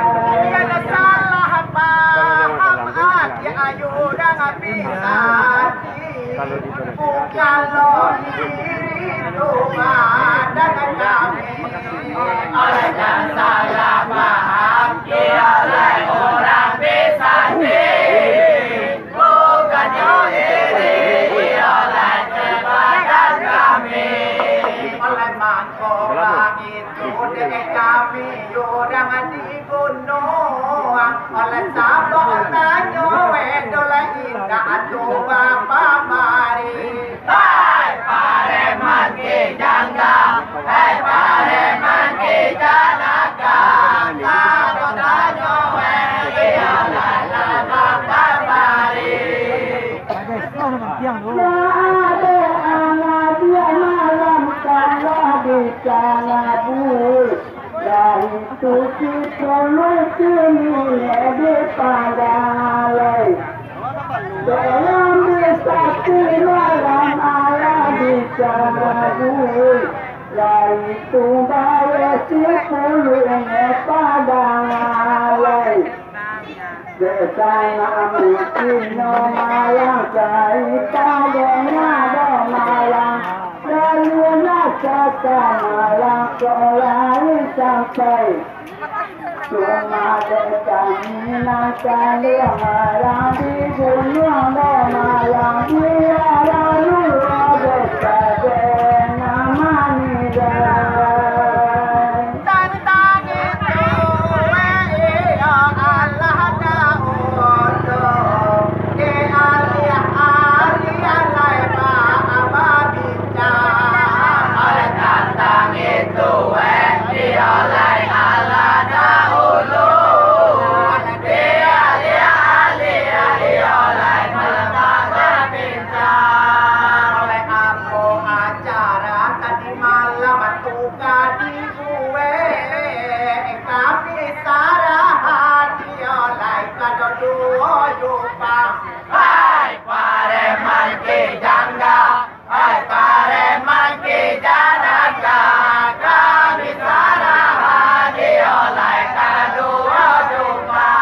Kalau salah paham hati ayu dan bisa kalau diri itu ada kami oleh dan salah paham oleh orang bisa bukannya diri oleh kebadan kami oleh mangkok itu dengan kami orang di gunung oleh sabok tanyo wedola indah coba pamari hai pareman ke jangga hai pareman ke janaka sabok tanyo wedola lama pamari Cuma dekat nak orang di gunung malam dia lalu dekat nama nilai tentang itu ya Allah Daud ke aliyah lai bincang oleh tentang itu dia lai Allah Daud dia oleh aku acara tadi malam tuka di gue kami sarahan dia lai kado duo yupa hai pareman ke jangga hai pareman ke janaka kami sarahan dia lai kado duo yupa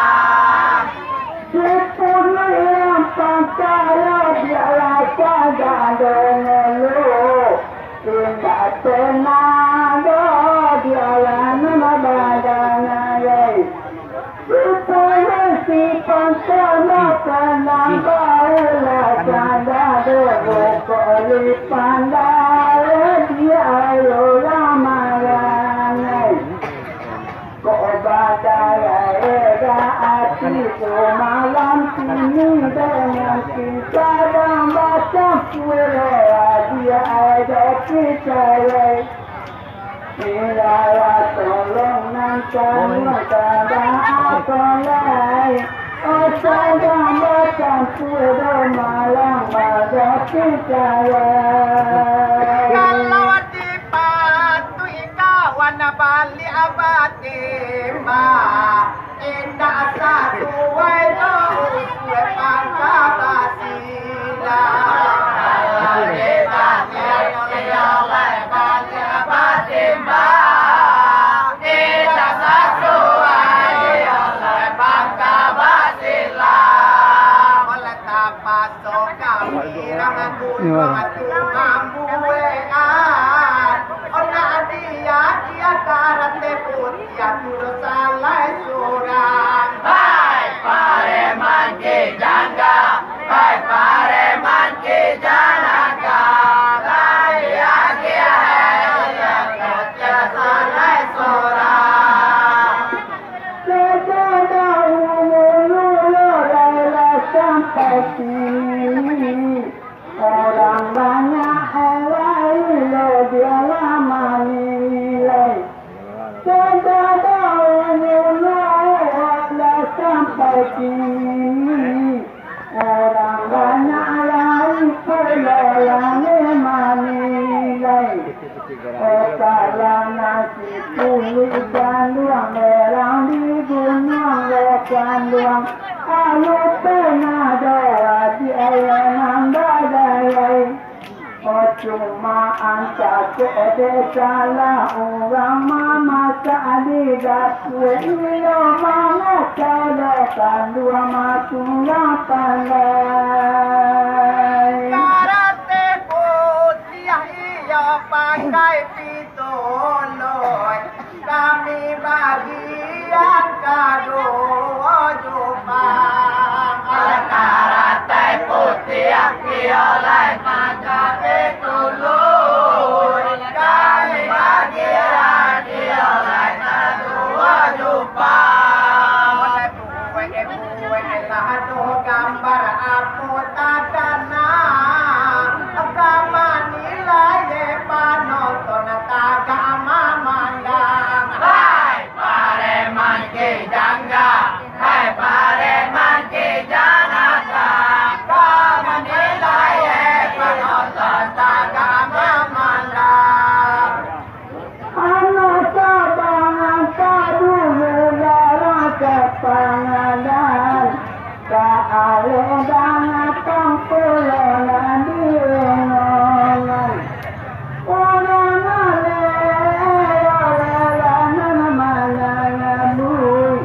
Malam ini dengan kita dan baca dia ada kita bila tolong nanti kolai Osada makan sudo malang madati kaya Kalau dipatu ikawan bali abatimba indah satu wajo uswe pangka basila Orang banyak helai lo dia lama nilai Sedang ada sampai kini Orang banyak lari pelolani menilai kalau nasi kulit dan luang merang di gunung lekan luang Ayo pernah doa di ayanan badai cuma antar ke salah orang mama tadi datue iyo mama sadarkan dua matungga pandai karate putih iya pakai pitoloi kami bagian kado Jepang karate putih iya lai pakai pitoloi kami bagian iya lai kado Jepang oleh lahado gambar aku tadana agama nilai panonton agama mandang hai pareman ke jangga hai pareman ke janaka agama nilai panonton agama mandang anak sabangan kadu negara kepangadan kealedan kampulan di renongan orang ale mana bui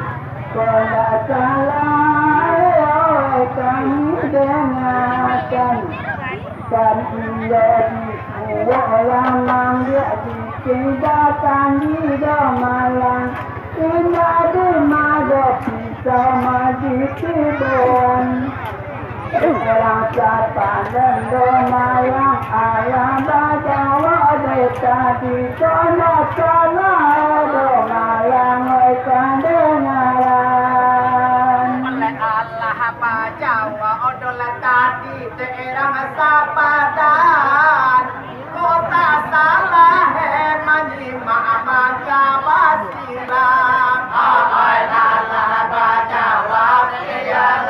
kalau salah kami dengarkan dan ia dibuat dia ditinggalkan di malang indah di mada pisau madi tibon orang siapa dan malang ayam bajawa desa di sana malang ikan dengaran oleh Allah Jawa odola tadi daerah Sapadan kota salah menyimak maka basilang oleh Allah Jawa daerah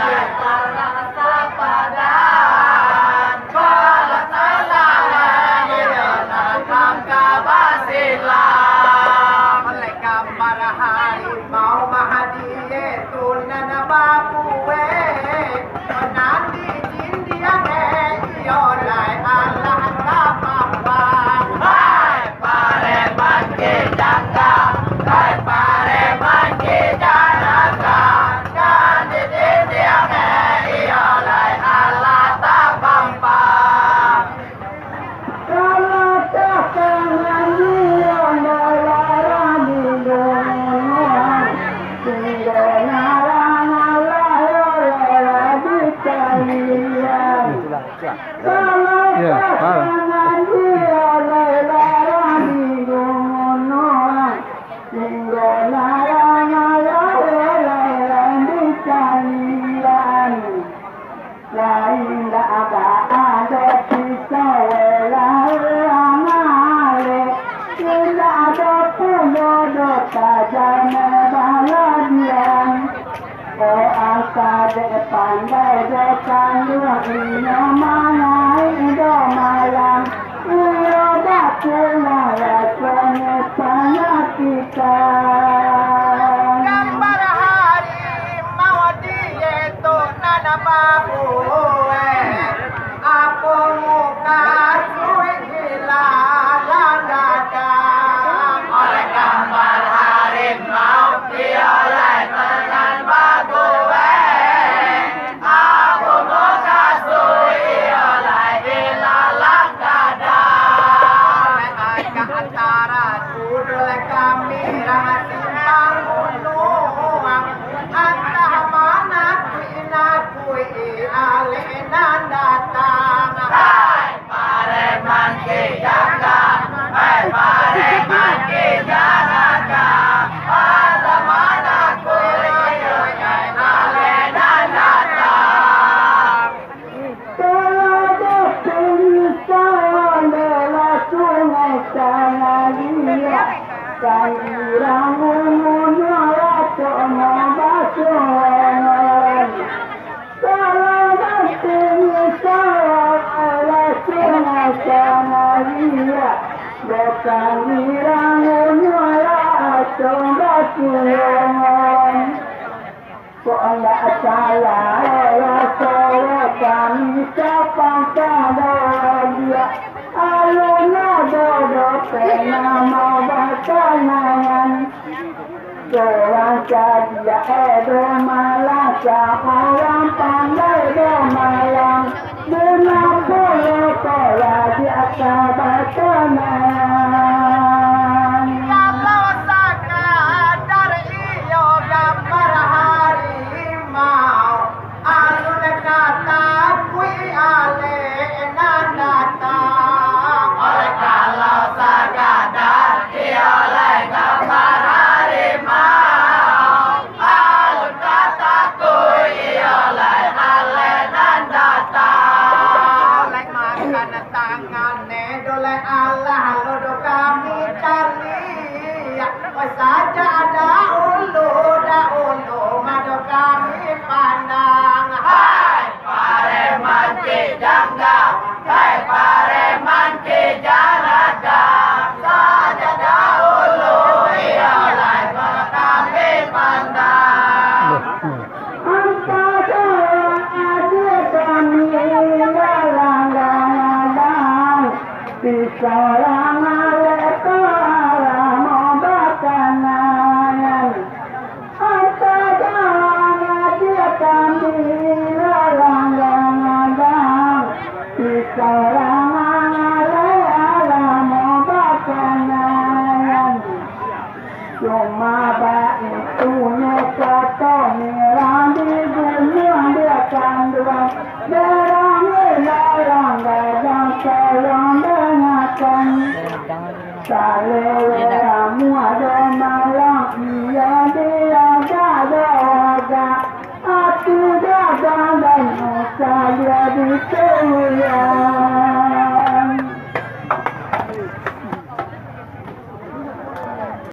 Sapadan kota salah maka basilang oleh gambar harimau mahadiye tunan babuwe nanti India iyo lai Allah kapapa hai pareman ke jangka hai pareman ke janaka dan di India iyo lai Allah kapapa kalau terkenal dia melarang di dunia tinggal ngarang di kalian kalau terkenal dia melarang di dunia tinggal ngarang di kalian lain tak ada pisau larang ale tidak ada pun dosa jangan baladian dek pandai dekan dua ino mangai do malam iyo batu naya senetanya kita. Gambar harimau dieto nana babu apa muka suwi hilang gadang oleh gambar harimau dioleh tenan babu apa muka suwi oleh hilang gadang agak antara kudul kami simpang gunung antah mana kuina kui alenan datang hai pareman ki jaga hai pareman ki jaga antah mana kui alenan datang Kalau depan adalah sungai Sanalia, kan irang umunya cuma basuhan. Kalau depan adalah sungai Sanalia, bukan irang umunya cuma basuhan. Kok enggak salah saya kami siapa pada dia aluna dodo nama batangan seorang saja edo malang seorang pandai do malang benar puluh pola di atas batangan. kalau sakadar iyo gambar harimau alun kata kui alenan datang oleh kalau sakadar iyo gambar harimau alun kata kui alenan datang oleh makan tangannya dole Allah lodo kami cari saja ada ulu mado kami pandang hai pareman ki jangga hai pareman ki jaraga saja ada ulu ialah mado kami pandang Antara ada kami galang-galang Pisarang aleka alam bakanan Antara ada kami galang-galang Pisarang aleka alam bakanan Cuma baik punya kata merah di dunia dia kandung Derang larang gadang tolong dengarkan Saleramu ada malang ia dia gada Aku dagang dan usaha dia dikeluarkan